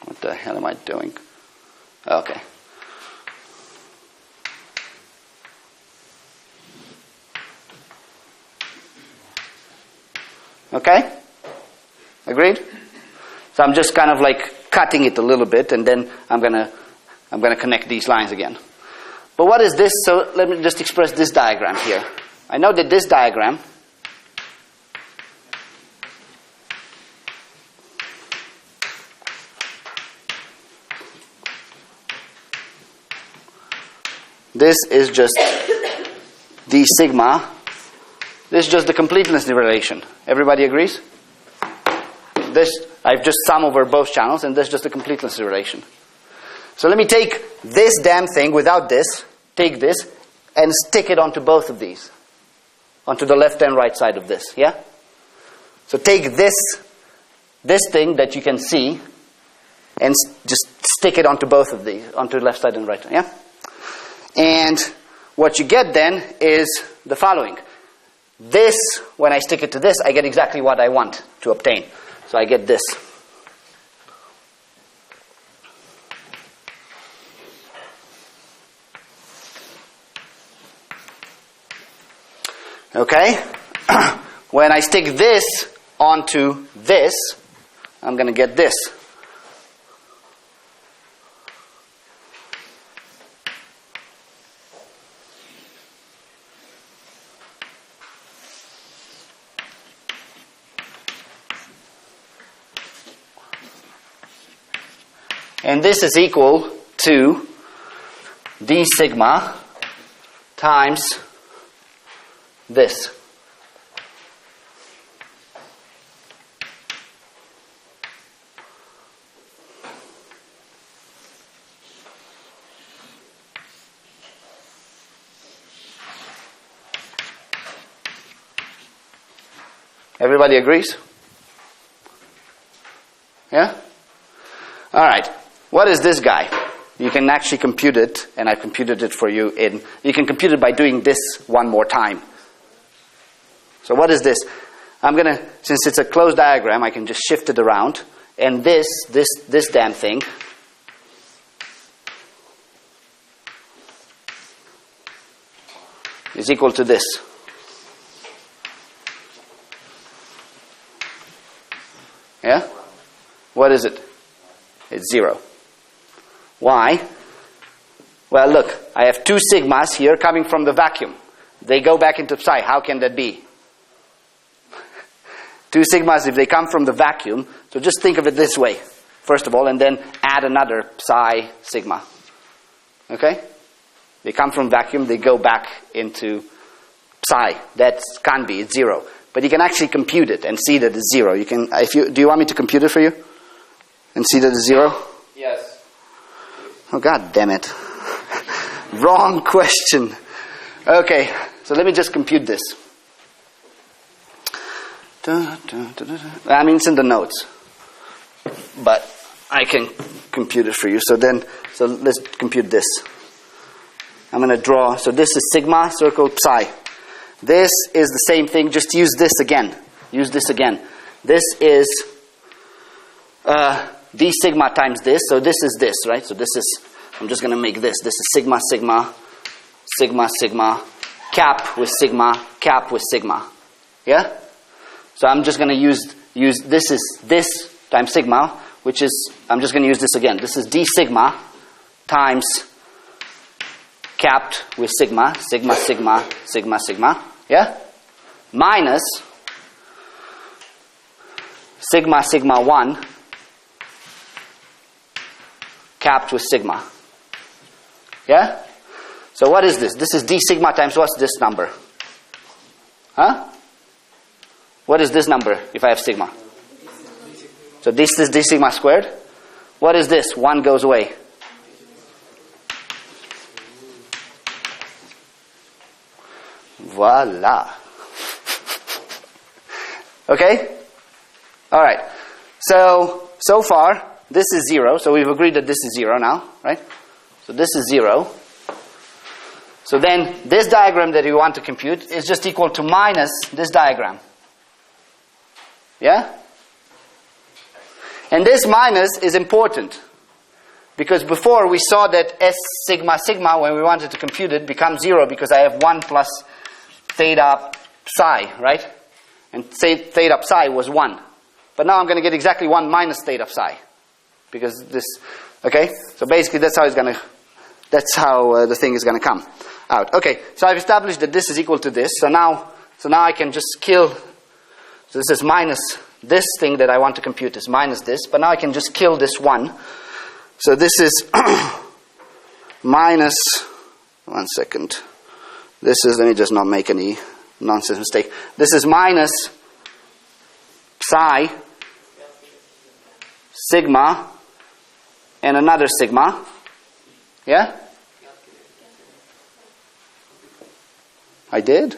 What the hell am I doing? Okay. Okay? Agreed? So I'm just kind of like cutting it a little bit, and then I'm gonna connect these lines again. But what is this? So let me just express this diagram here. I know that this diagram this is just d sigma. This is just the completeness relation. Everybody agrees? This, I've just sum over both channels, and this is just the completeness relation. So let me take this damn thing without this, take this, and stick it onto both of these. Onto the left and right side of this, yeah? So take this thing that you can see, and just stick it onto both of these, onto the left side and right, yeah? And what you get then is the following. This, when I stick it to this, I get exactly what I want to obtain. So I get this. Okay? When I stick this onto this, I'm going to get this. And this is equal to d sigma times this. Everybody agrees? Yeah? All right. What is this guy? You can actually compute it, and I've computed it for you. You can compute it by doing this one more time. So what is this? I'm going to, since it's a closed diagram, I can just shift it around. And this damn thing is equal to this. Yeah? What is it? It's 0. Why? Well, look, I have two sigmas here coming from the vacuum. They go back into psi. How can that be? Two sigmas, if they come from the vacuum, so just think of it this way, first of all, and then add another psi sigma. Okay? They come from vacuum, they go back into psi. That can't be, it's 0. But you can actually compute it and see that it's 0. You can, do you want me to compute it for you? And see that it's 0? Yes. Oh, God damn it. Wrong question. Okay, so let me just compute this. I mean, it's in the notes. But I can compute it for you. So let's compute this. I'm going to draw. So this is sigma, circle, psi. This is the same thing. Just use this again. Use this again. This is d sigma times this. So this is this, right? So this is, I'm just going to make this. This is sigma, sigma, sigma, sigma, cap with sigma, cap with sigma. Yeah? So I'm just going to use this is this times sigma, which is, I'm just going to use this again. This is d sigma times capped with sigma, sigma, sigma, sigma, sigma. Yeah? Minus sigma, sigma 1 capped with sigma. Yeah? So what is this? This is d sigma times what's this number? Huh? What is this number if I have sigma? So this is d sigma squared. What is this? 1 goes away. Voila. Okay? Alright. So far, this is 0. So we've agreed that this is 0 now, right? So this is 0. So then this diagram that we want to compute is just equal to minus this diagram. Yeah? And this minus is important. Because before we saw that S sigma sigma, when we wanted to compute it, becomes 0 because I have 1 plus theta psi, right? And theta psi was 1. But now I'm going to get exactly 1 minus theta psi. Because this, okay? So basically that's how the thing is going to come out. Okay, so I've established that this is equal to this. So now I can just kill, so this is minus this thing that I want to compute is minus this. But now I can just kill this 1. So this is minus, 1 second. This is, let me just not make any nonsense mistake. This is minus psi, sigma, and another sigma. Yeah? I did?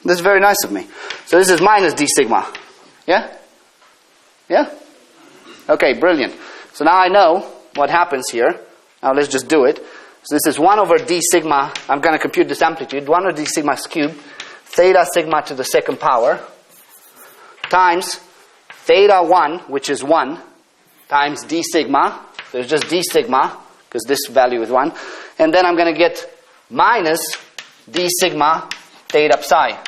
This is very nice of me. So this is minus d sigma. Yeah? Yeah? Okay, brilliant. So now I know what happens here. Now let's just do it. So this is 1 over d sigma. I'm going to compute this amplitude. 1 over d sigma cubed, theta sigma to the second power, times theta 1, which is 1, times d sigma. There's just d sigma, because this value is 1. And then I'm going to get minus d sigma theta psi.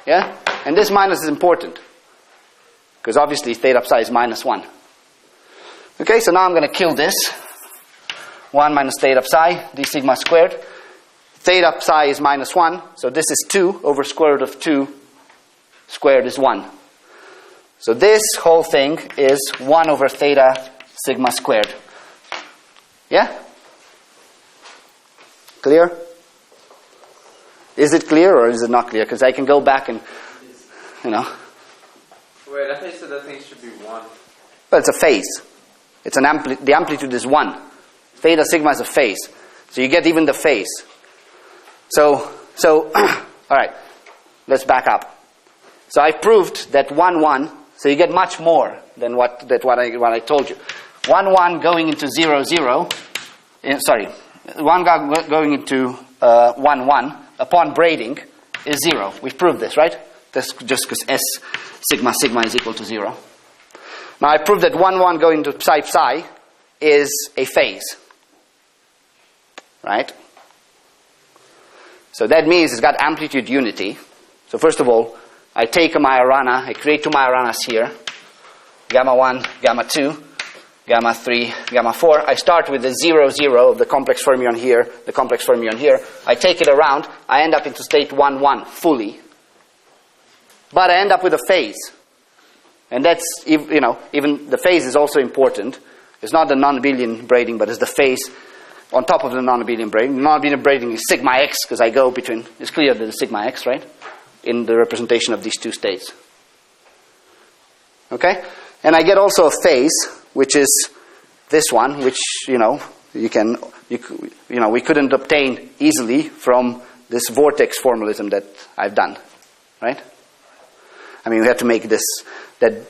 Yeah? And this minus is important, because obviously theta psi is minus 1. Okay, so now I'm going to kill this. 1 minus theta psi, d sigma squared. Theta psi is minus 1, so this is 2 over square root of 2 squared is 1. So this whole thing is 1 over theta sigma squared. Yeah? Clear? Is it clear or is it not clear? Because I can go back and, Wait, I thought you said that thing should be 1. Well, it's a phase. It's the amplitude is 1. Theta sigma is a phase. So you get even the phase. So all right, let's back up. So I proved that 1, 1, so you get much more than what I told you. 1, 1 going into 0, 0, 1 going into 1, 1 upon braiding is 0. We've proved this, right? That's just because S sigma sigma is equal to 0. Now I proved that 1, 1 going into psi psi is a phase. Right? So that means it's got amplitude unity. So first of all, I take a Majorana, I create 2 Majoranas here. Gamma 1, gamma 2, gamma 3, gamma 4. I start with the 0, 0 of the complex fermion here, the complex fermion here. I take it around, I end up into state 1, 1 fully. But I end up with a phase. And that's, even the phase is also important. It's not the non-abelian braiding, but it's the phase on top of the non-abelian braiding. The non-abelian braiding is sigma x, because I go between, it's clear that it's sigma x, right? In the representation of these two states. Okay? And I get also a phase, which is this one, which, we couldn't obtain easily from this vortex formalism that I've done. Right? I mean, we had to make that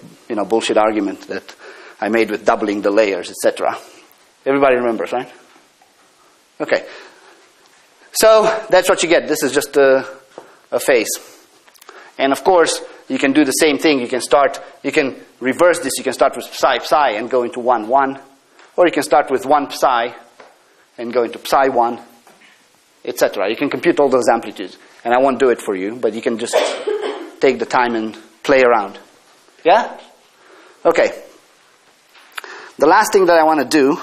bullshit argument that I made with doubling the layers, etc. Everybody remembers, right? Okay. So that's what you get. This is just a phase. And of course, you can do the same thing. You can reverse this. You can start with psi psi and go into 1 1, or you can start with 1 psi and go into psi 1, etc. You can compute all those amplitudes, and I won't do it for you, but you can just take the time and play around. Yeah? Okay. The last thing that I want to do,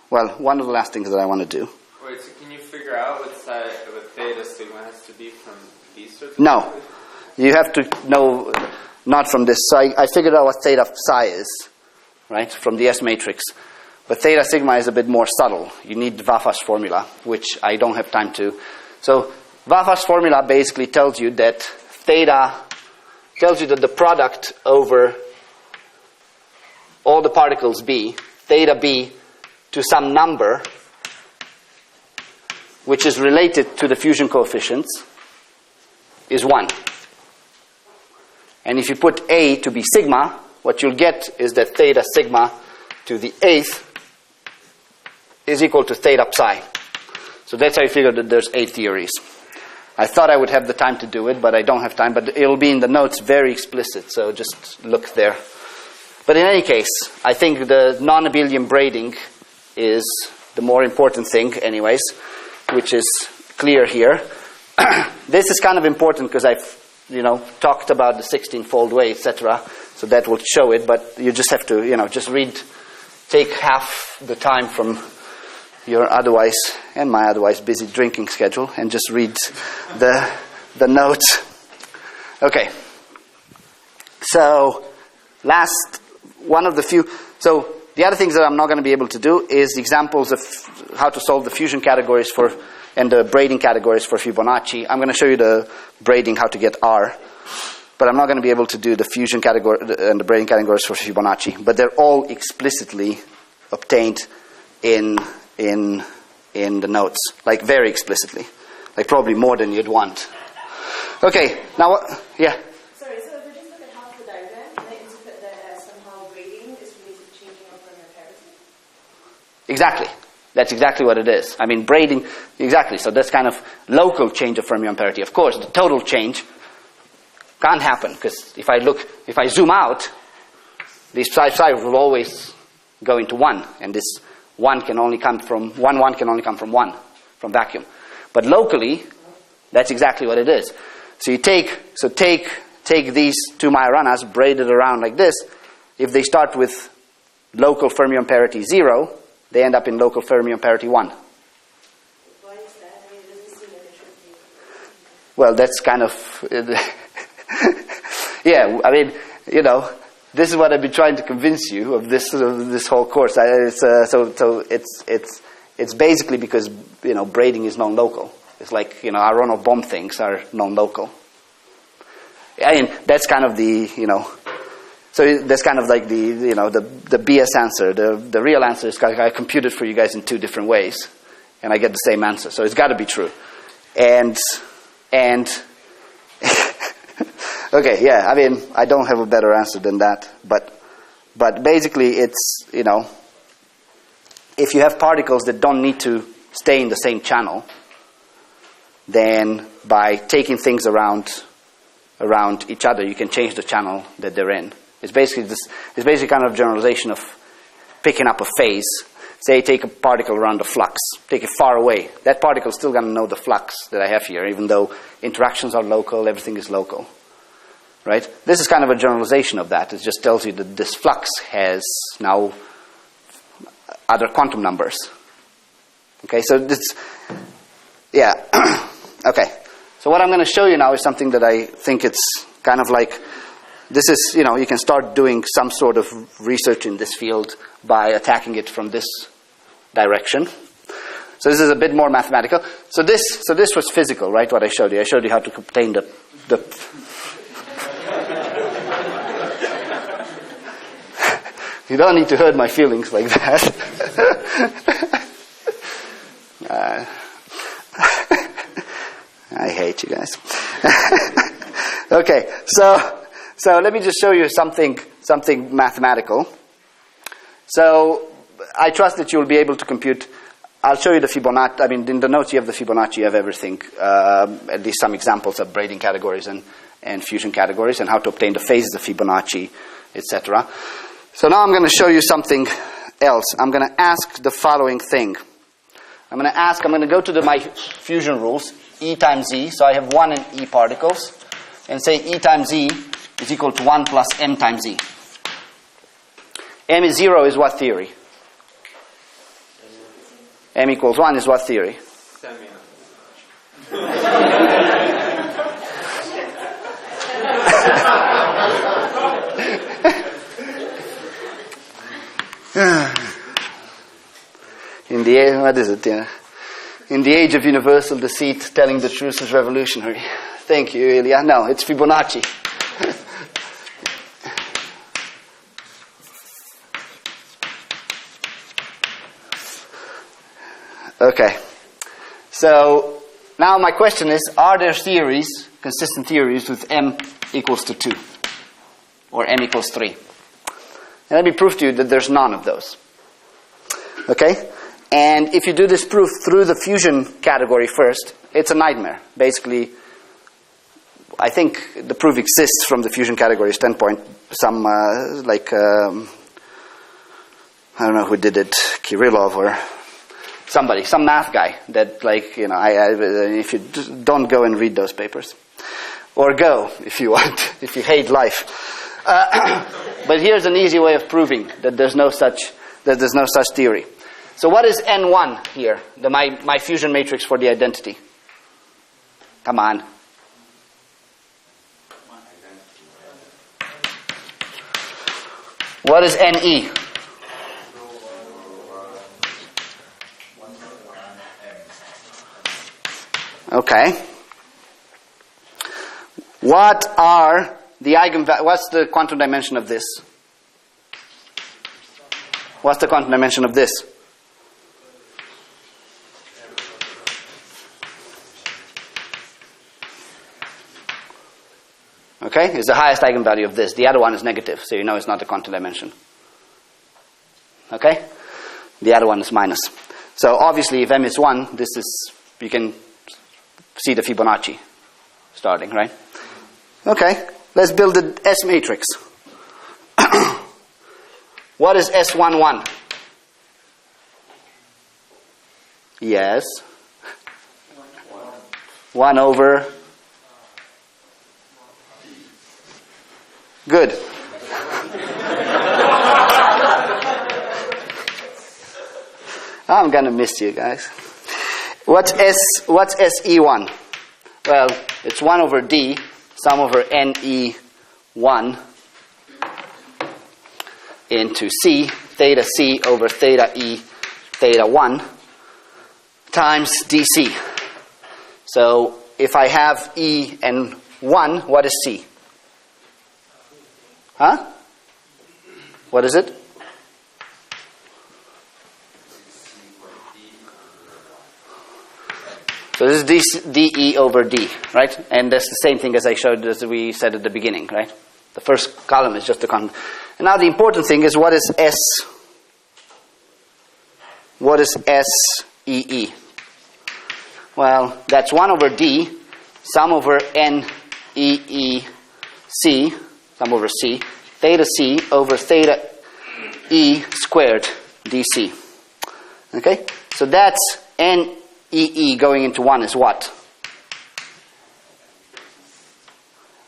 well, one of the last things that I want to do. Wait, so can you figure out what theta sigma has to be from these sorts of No. things? You have to know, not from this. So I figured out what theta psi is, right, from the S matrix. But theta sigma is a bit more subtle. You need Vafa's formula, which I don't have time to. So Vafa's formula basically tells you that the product over all the particles B, theta B, to some number, which is related to the fusion coefficients, is 1. And if you put A to be sigma, what you'll get is that theta sigma to the 8th is equal to theta psi. So that's how you figure that there's 8 theories. I thought I would have the time to do it, but I don't have time. But it'll be in the notes very explicit, so just look there. But in any case, I think the non-abelian braiding is the more important thing anyways, which is clear here. This is kind of important because I've talked about the 16-fold way, etc. So that will show it, but you just have to, just read, take half the time from your otherwise, and my otherwise busy drinking schedule, and just read the notes. Okay. So, so the other things that I'm not going to be able to do is examples of how to solve the fusion categories and the braiding categories for Fibonacci. I'm going to show you the braiding, how to get R. But I'm not going to be able to do the fusion category and the braiding categories for Fibonacci. But they're all explicitly obtained in the notes. Like very explicitly. Like probably more than you'd want. Okay, now what? Yeah? Sorry, so if we just look at half the diagram, and I interpret that as somehow braiding is related to changing of Bernevig parity? Exactly. That's exactly what it is. I mean, braiding, exactly. So that's kind of local change of fermion parity. Of course, the total change can't happen, because if I zoom out, these psi will always go into 1, and this 1 can only come from 1 can only come from 1, from vacuum. But locally, that's exactly what it is. So you take these two Majoranas, braid it around like this. If they start with local fermion parity 0, they end up in local fermion parity 1. Why is that? I mean, it doesn't seem like it should be. Well, that's kind of... yeah, I mean, this is what I've been trying to convince you of this whole course. It's basically because, braiding is non-local. It's like, Aronoff bomb things are non-local. I mean, that's kind of the, so that's kind of like the BS answer. The real answer is I computed for you guys in 2 different ways, and I get the same answer. So it's got to be true. And okay, yeah. I mean, I don't have a better answer than that. But basically, it's if you have particles that don't need to stay in the same channel, then by taking things around each other, you can change the channel that they're in. It's basically kind of a generalization of picking up a phase. Say take a particle around the flux, take it far away. That particle is still going to know the flux that I have here, even though interactions are local, everything is local. Right? This is kind of a generalization of that. It just tells you that this flux has now other quantum numbers. Okay, so this, yeah. Okay, so what I'm going to show you now is something that I think it's kind of like, this is, you can start doing some sort of research in this field by attacking it from this direction. So this is a bit more mathematical. So this was physical, right, what I showed you. I showed you how to obtain the you don't need to hurt my feelings like that. I hate you guys. Okay, so So let me just show you something mathematical. So I trust that you'll be able to compute. I'll show you the Fibonacci. I mean, in the notes you have the Fibonacci, you have everything, at least some examples of braiding categories and fusion categories and how to obtain the phases of Fibonacci, etc. So now I'm going to show you something else. I'm going to ask the following thing. I'm going to go to my fusion rules, E times E. So I have 1 and E particles. And say E times E is equal to 1 plus M times E. M is 0 is what theory? M equals 1 is what theory? In the what is it? Yeah. In the age of universal deceit, telling the truth is revolutionary. Thank you, Ilya. No, it's Fibonacci. Okay. So now my question is, are there theories, consistent theories with M equals to 2 or M equals 3? And let me prove to you that there's none of those. Okay? And if you do this proof through the fusion category first, it's a nightmare. Basically, I think the proof exists from the fusion category standpoint. Some, I don't know who did it, Kirillov or somebody, some math guy that, if you don't go and read those papers. Or go, if you want, if you hate life. But here's an easy way of proving that there's no such theory. So what is N1 here, my fusion matrix for the identity? Come on. What is NE? Okay. What are the eigenvalues? What's the quantum dimension of this? What's the quantum dimension of this? Okay, is the highest eigenvalue of this. The other one is negative, so you know it's not the quantum dimension. Okay? The other one is minus. So obviously if M is 1, you can see the Fibonacci starting, right? Okay, let's build the S matrix. What is S11? Yes. 1 over... Good. I'm gonna miss you guys. What's SE1? Well, it's 1 over D, sum over NE1 into theta C over theta E, theta 1 times DC. So if I have E and 1, what is C? Huh? What is it? So this is DE over D, right? And that's the same thing as we said at the beginning, right? The first column is just the constant. And now the important thing is what is S? What is SEE? Well, that's 1 over D, sum over NEEC, sum over C, theta C over theta E squared DC. Okay? So that's NEE going into 1 is what?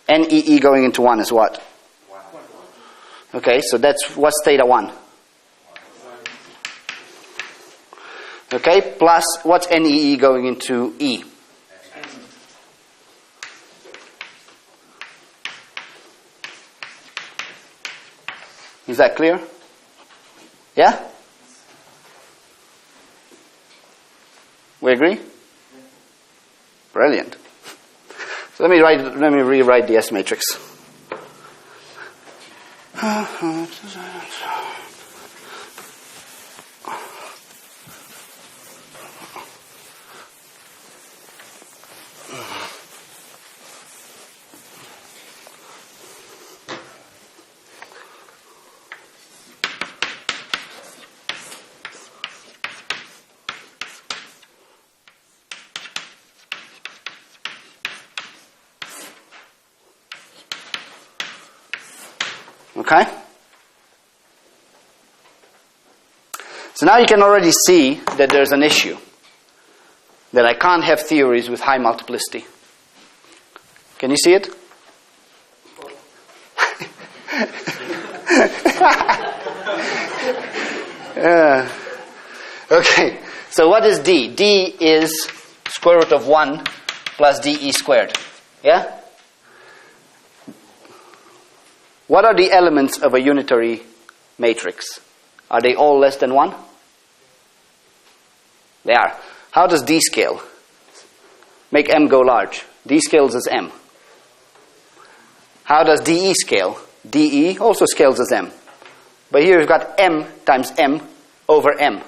NEE going into 1 is what? Okay, so what's theta 1? Okay, plus what's NEE going into E? Is that clear? Yeah? We agree? Brilliant. So let me rewrite the S matrix. Okay? So now you can already see that there's an issue. That I can't have theories with high multiplicity. Can you see it? Okay, so what is D? D is square root of 1 plus DE squared. Yeah? What are the elements of a unitary matrix? Are they all less than 1? They are. How does D scale? Make M go large. D scales as M. How does DE scale? DE also scales as M. But here you've got M times M over M.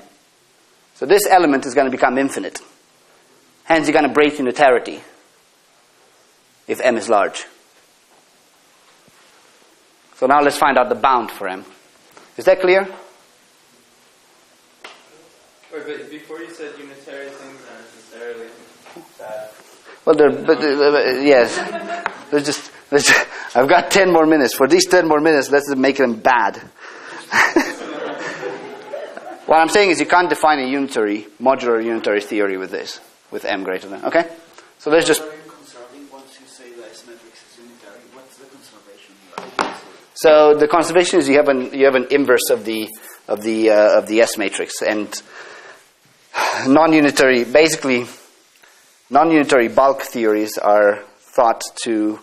So this element is going to become infinite. Hence you're going to break unitarity if M is large. So now let's find out the bound for M. Is that clear? Wait, but before you said unitary things aren't necessarily bad. Well, yes. I've got 10 more minutes. For these 10 more minutes, let's make them bad. What I'm saying is you can't define a modular unitary theory with this, with M greater than. Okay? So let's just. What are you conserving once you say the S matrix is unitary? What's the conservation? So the conservation is you have an inverse of the S matrix, and non-unitary bulk theories are thought to.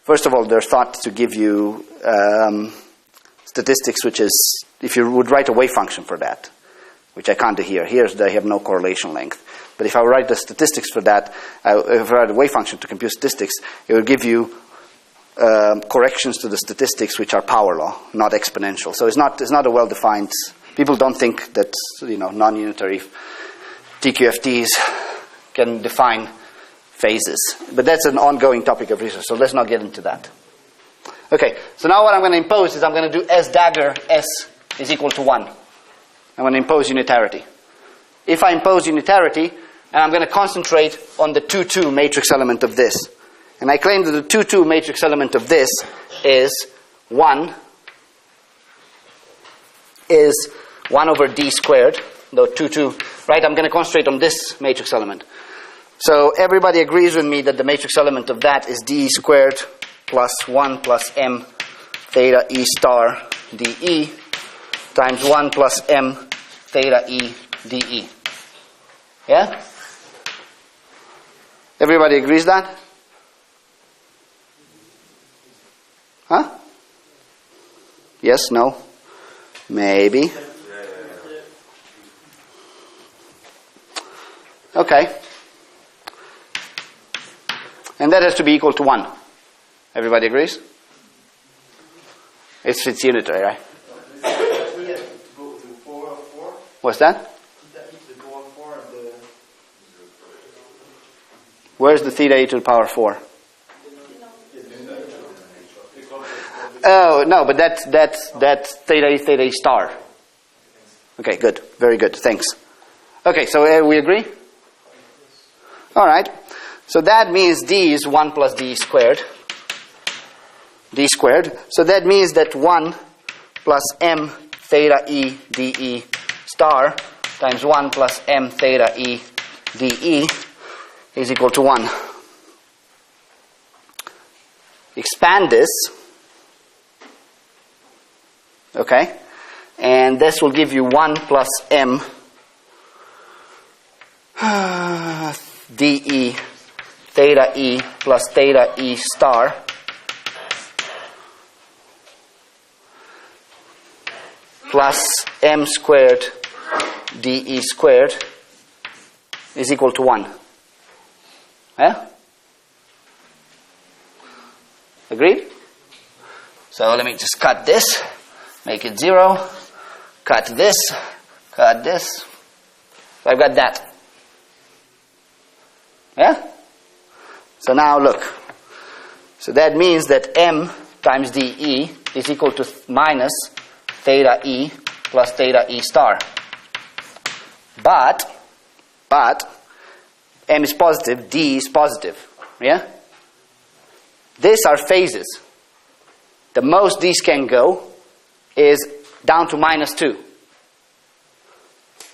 First of all, they're thought to give you statistics, which is, if you would write a wave function for that, which I can't do here. Here they have no correlation length. But if I write the statistics for that, if I write a wave function to compute statistics, it will give you corrections to the statistics which are power law, not exponential. So it's not a well-defined. People don't think that non-unitary TQFTs can define phases. But that's an ongoing topic of research, so let's not get into that. Okay, so now what I'm going to impose is I'm going to do S dagger S is equal to 1. I'm going to impose unitarity. If I impose unitarity, and I'm going to concentrate on the 2-2 matrix element of this. And I claim that the 2-2 matrix element of this is 1 over D squared, though 2-2, right? I'm going to concentrate on this matrix element. So everybody agrees with me that the matrix element of that is D squared plus 1 plus M theta E star dE times 1 plus M theta E dE. Yeah? Everybody agrees that? Huh? Yes, no, maybe. Okay. And that has to be equal to 1. Everybody agrees? It's unitary, right? What's that? Where's the theta e to the power 4? Oh, no, but that's theta e star. Okay, good. Very good. Thanks. Okay, so we agree? All right. So that means D is 1 plus D squared. D squared. So that means that 1 plus M theta E dE star times 1 plus M theta E dE is equal to 1. Expand this. Okay? And this will give you 1 plus M dE theta E plus theta E star plus M squared dE squared is equal to 1. Yeah? Agreed? So let me just cut this, make it 0, cut this. So I've got that. Yeah? So now look. So that means that M times dE is equal to minus theta E plus theta E star. But M is positive, D is positive. Yeah? These are phases. the most these can go is down to -2.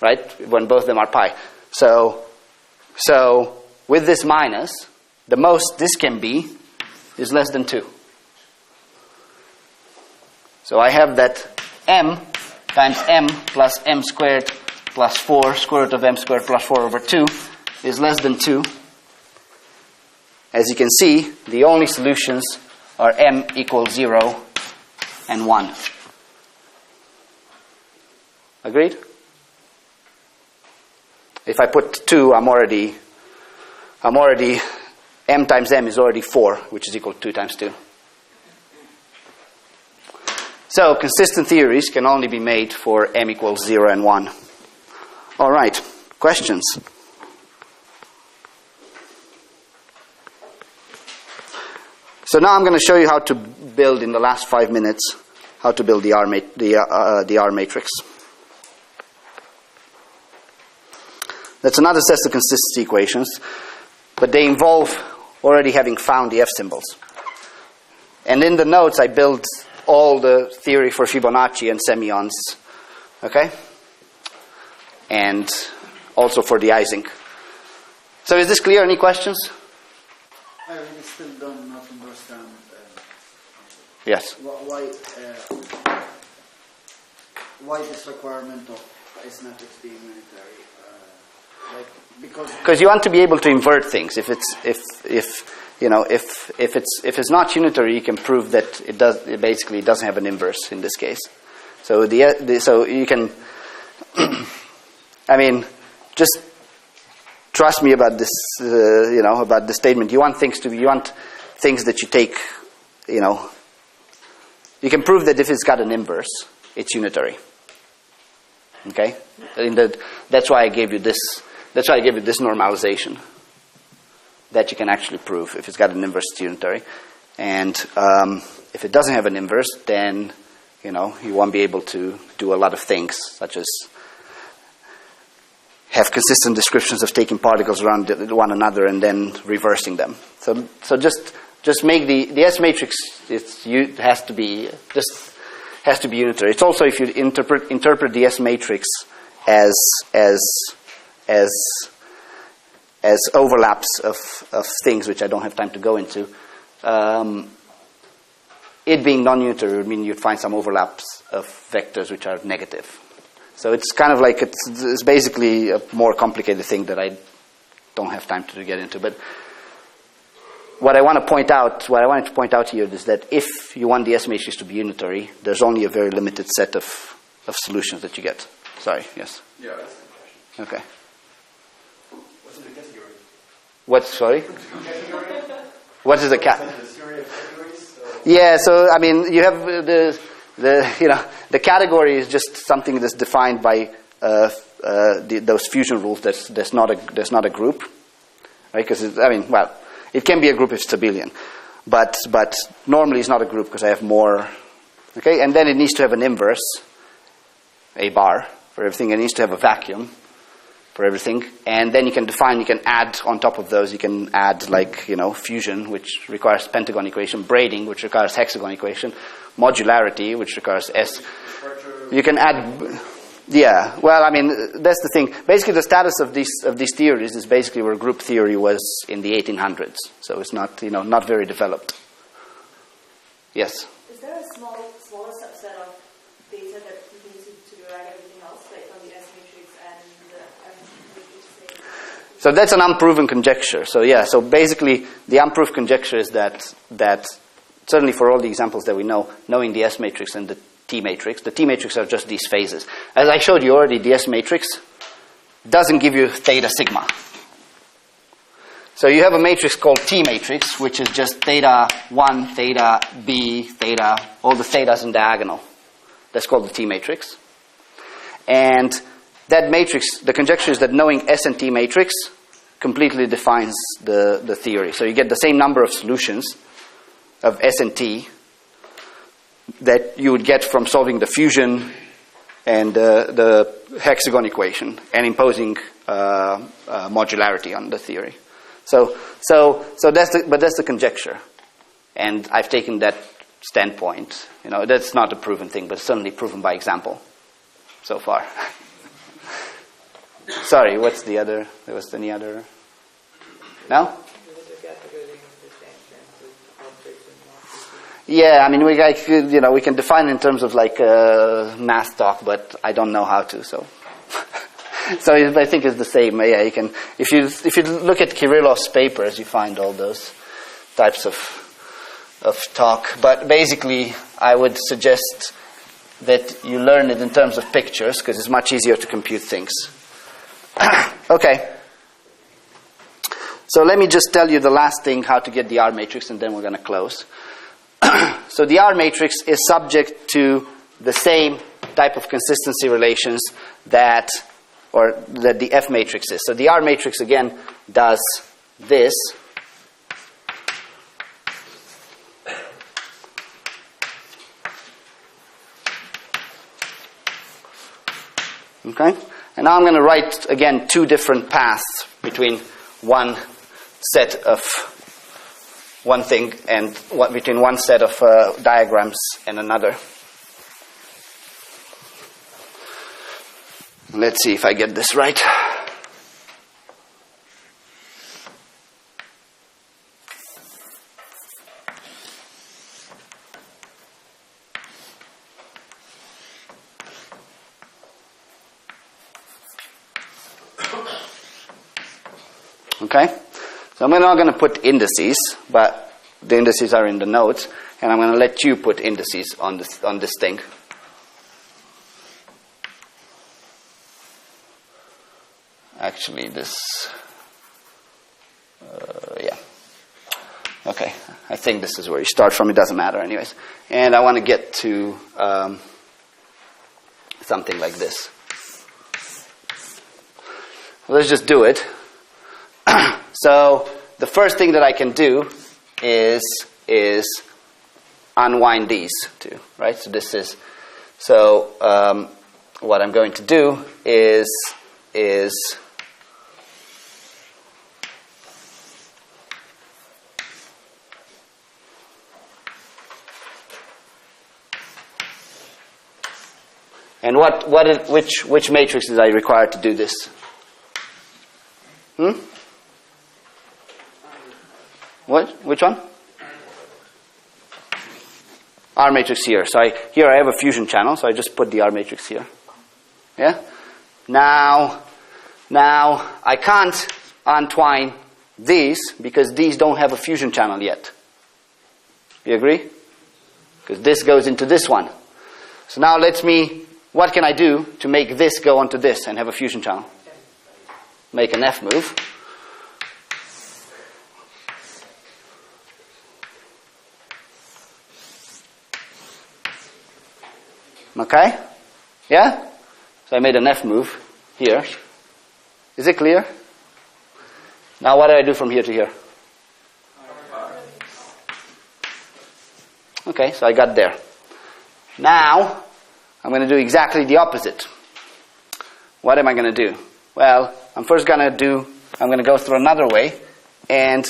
Right? When both of them are pi. So with this minus, the most this can be is less than 2. So I have that m times m plus m squared plus 4, square root of m squared plus 4 over 2 is less than 2. As you can see, the only solutions are m equals 0 and 1. Agreed? If I put 2, I'm already m times m is already 4, which is equal to 2 times 2. So consistent theories can only be made for m equals 0 and 1. All right, questions? So now I'm going to show you how to build, in the last 5 minutes, how to build the R matrix. That's another set of consistency equations, but they involve already having found the F symbols. And in the notes, I build all the theory for Fibonacci and semions, okay? And also for the Ising. So is this clear? Any questions? I really still don't not understand Yes. why this requirement of S matrix being unitary. Because you want to be able to invert things. If it's not unitary, you can prove that it basically doesn't have an inverse in this case. So so you can I mean, just trust me about this about the statement. You want things that you take, you can prove that if it's got an inverse, it's unitary. Okay? That's why I gave you this. That's why I gave you this normalization. That you can actually prove if it's got an inverse, it's unitary. And if it doesn't have an inverse, then you won't be able to do a lot of things, such as have consistent descriptions of taking particles around one another and then reversing them. So just make the S matrix. Has to be unitary. It's also, if you interpret the S matrix as overlaps of things which I don't have time to go into, it being non-unitary would mean you'd find some overlaps of vectors which are negative. So it's kind of like it's basically a more complicated thing that I don't have time to get into. But what I wanted to point out here is that if you want the S matrix to be unitary, there's only a very limited set of solutions that you get. Sorry, yes? Yeah, that's the question. Okay. What's in the category? What, sorry? Category? What is a cat? The theory of categories? Yeah, so I mean, you have the category is just something that's defined by those fusion rules. That's not a group, right? Because it can be a group if it's abelian, but normally it's not a group because I have more. Okay, and then it needs to have an inverse, a bar for everything. It needs to have a vacuum for everything, and then you can add on top of those. You can add fusion, which requires pentagon equation, braiding, which requires hexagon equation, modularity, which requires S. You can add, yeah. Well, I mean, that's the thing. Basically, the status of these theories is basically where group theory was in the 1800s. So it's not not very developed. Yes. Is there a smaller subset of data that you can use to derive everything else, like from the S matrix and the M matrix? So that's an unproven conjecture. So yeah. So basically, the unproved conjecture is that certainly for all the examples that we know, knowing the S matrix and the T matrix are just these phases. As I showed you already, the S matrix doesn't give you theta sigma. So you have a matrix called T matrix, which is just theta 1, theta B, theta, all the thetas in diagonal. That's called the T matrix. And that matrix, the conjecture is that knowing S and T matrix completely defines the theory. So you get the same number of solutions of S and T that you would get from solving the fusion and the hexagon equation and imposing modularity on the theory. So that's the conjecture, and I've taken that standpoint. That's not a proven thing, but certainly proven by example so far. Sorry, what's the other? There was any other? No? Yeah, I mean, we can define it in terms of like math talk, but I don't know how to. So, so I think it's the same. Yeah, you can. If you look at Kirillov's papers, you find all those types of talk. But basically, I would suggest that you learn it in terms of pictures because it's much easier to compute things. Okay. So let me just tell you the last thing, how to get the R matrix, and then we're going to close. So the R matrix is subject to the same type of consistency relations that the F matrix is. So the R matrix, again, does this. Okay? And now I'm going to write, again, two different paths between one set of one thing and between one set of diagrams and another. Let's see if I get this right. Okay? So I'm not going to put indices, but the indices are in the notes, and I'm going to let you put indices on this thing. Actually, this, yeah. Okay, I think this is where you start from. It doesn't matter anyways. And I want to get to something like this. Let's just do it. So the first thing that I can do is unwind these two, right? So this is, what I'm going to do is and which matrix is I required to do this? What? Which one? R matrix here. So here I have a fusion channel, so I just put the R matrix here. Yeah? Now I can't untwine these because these don't have a fusion channel yet. You agree? Because this goes into this one. So now what can I do to make this go onto this and have a fusion channel? Make an F move. Okay? Yeah? So I made an F move here. Is it clear? Now what do I do from here to here? Okay, so I got there. Now, I'm going to do exactly the opposite. What am I going to do? Well, I'm going to go through another way, and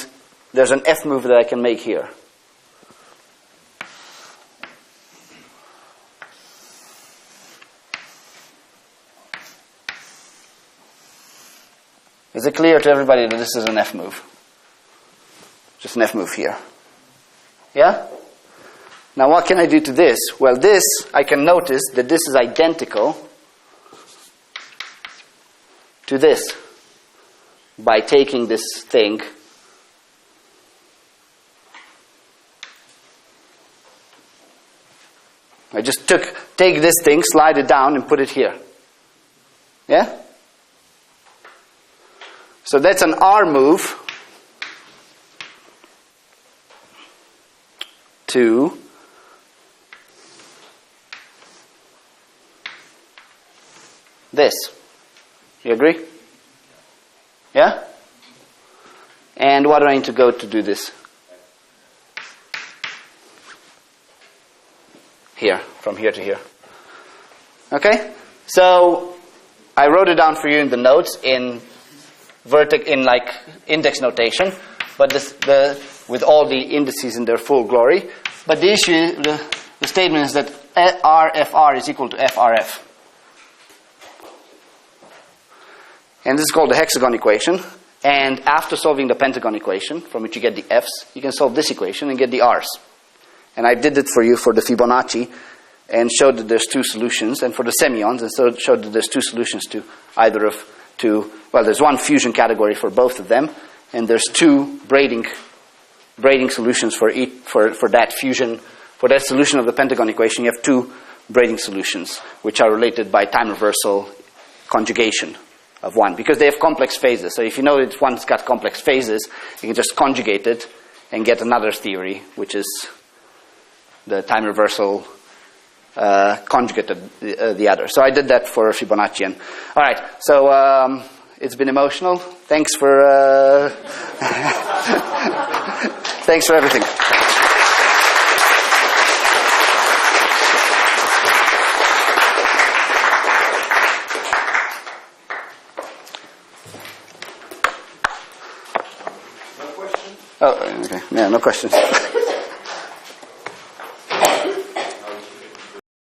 there's an F move that I can make here. Is it clear to everybody that this is an F move? Just an F move here. Yeah? Now what can I do to this? Well, this, I can notice that this is identical to this by taking this thing I just take this thing, slide it down and put it here. Yeah? So that's an R move to this. You agree? Yeah? And what do I need to go to do this? Here, from here to here. Okay? So I wrote it down for you in the notes in index notation, but with all the indices in their full glory. But the issue, the statement is that RFR is equal to FRF. And this is called the hexagon equation. And after solving the pentagon equation, from which you get the F's, you can solve this equation and get the R's. And I did it for you for the Fibonacci and showed that there's two solutions. And for the semihons, and so showed that there's two solutions to either of two. Well, there's one fusion category for both of them. And there's two braiding solutions for that fusion. For that solution of the pentagon equation, you have two braiding solutions, which are related by time reversal conjugation of one, because they have complex phases. So if you know that one's got complex phases, you can just conjugate it and get another theory, which is the time reversal conjugate of the other. So I did that for Fibonacci. And, all right, so it's been emotional. Thanks for thanks for everything. Oh, okay. Yeah, no questions.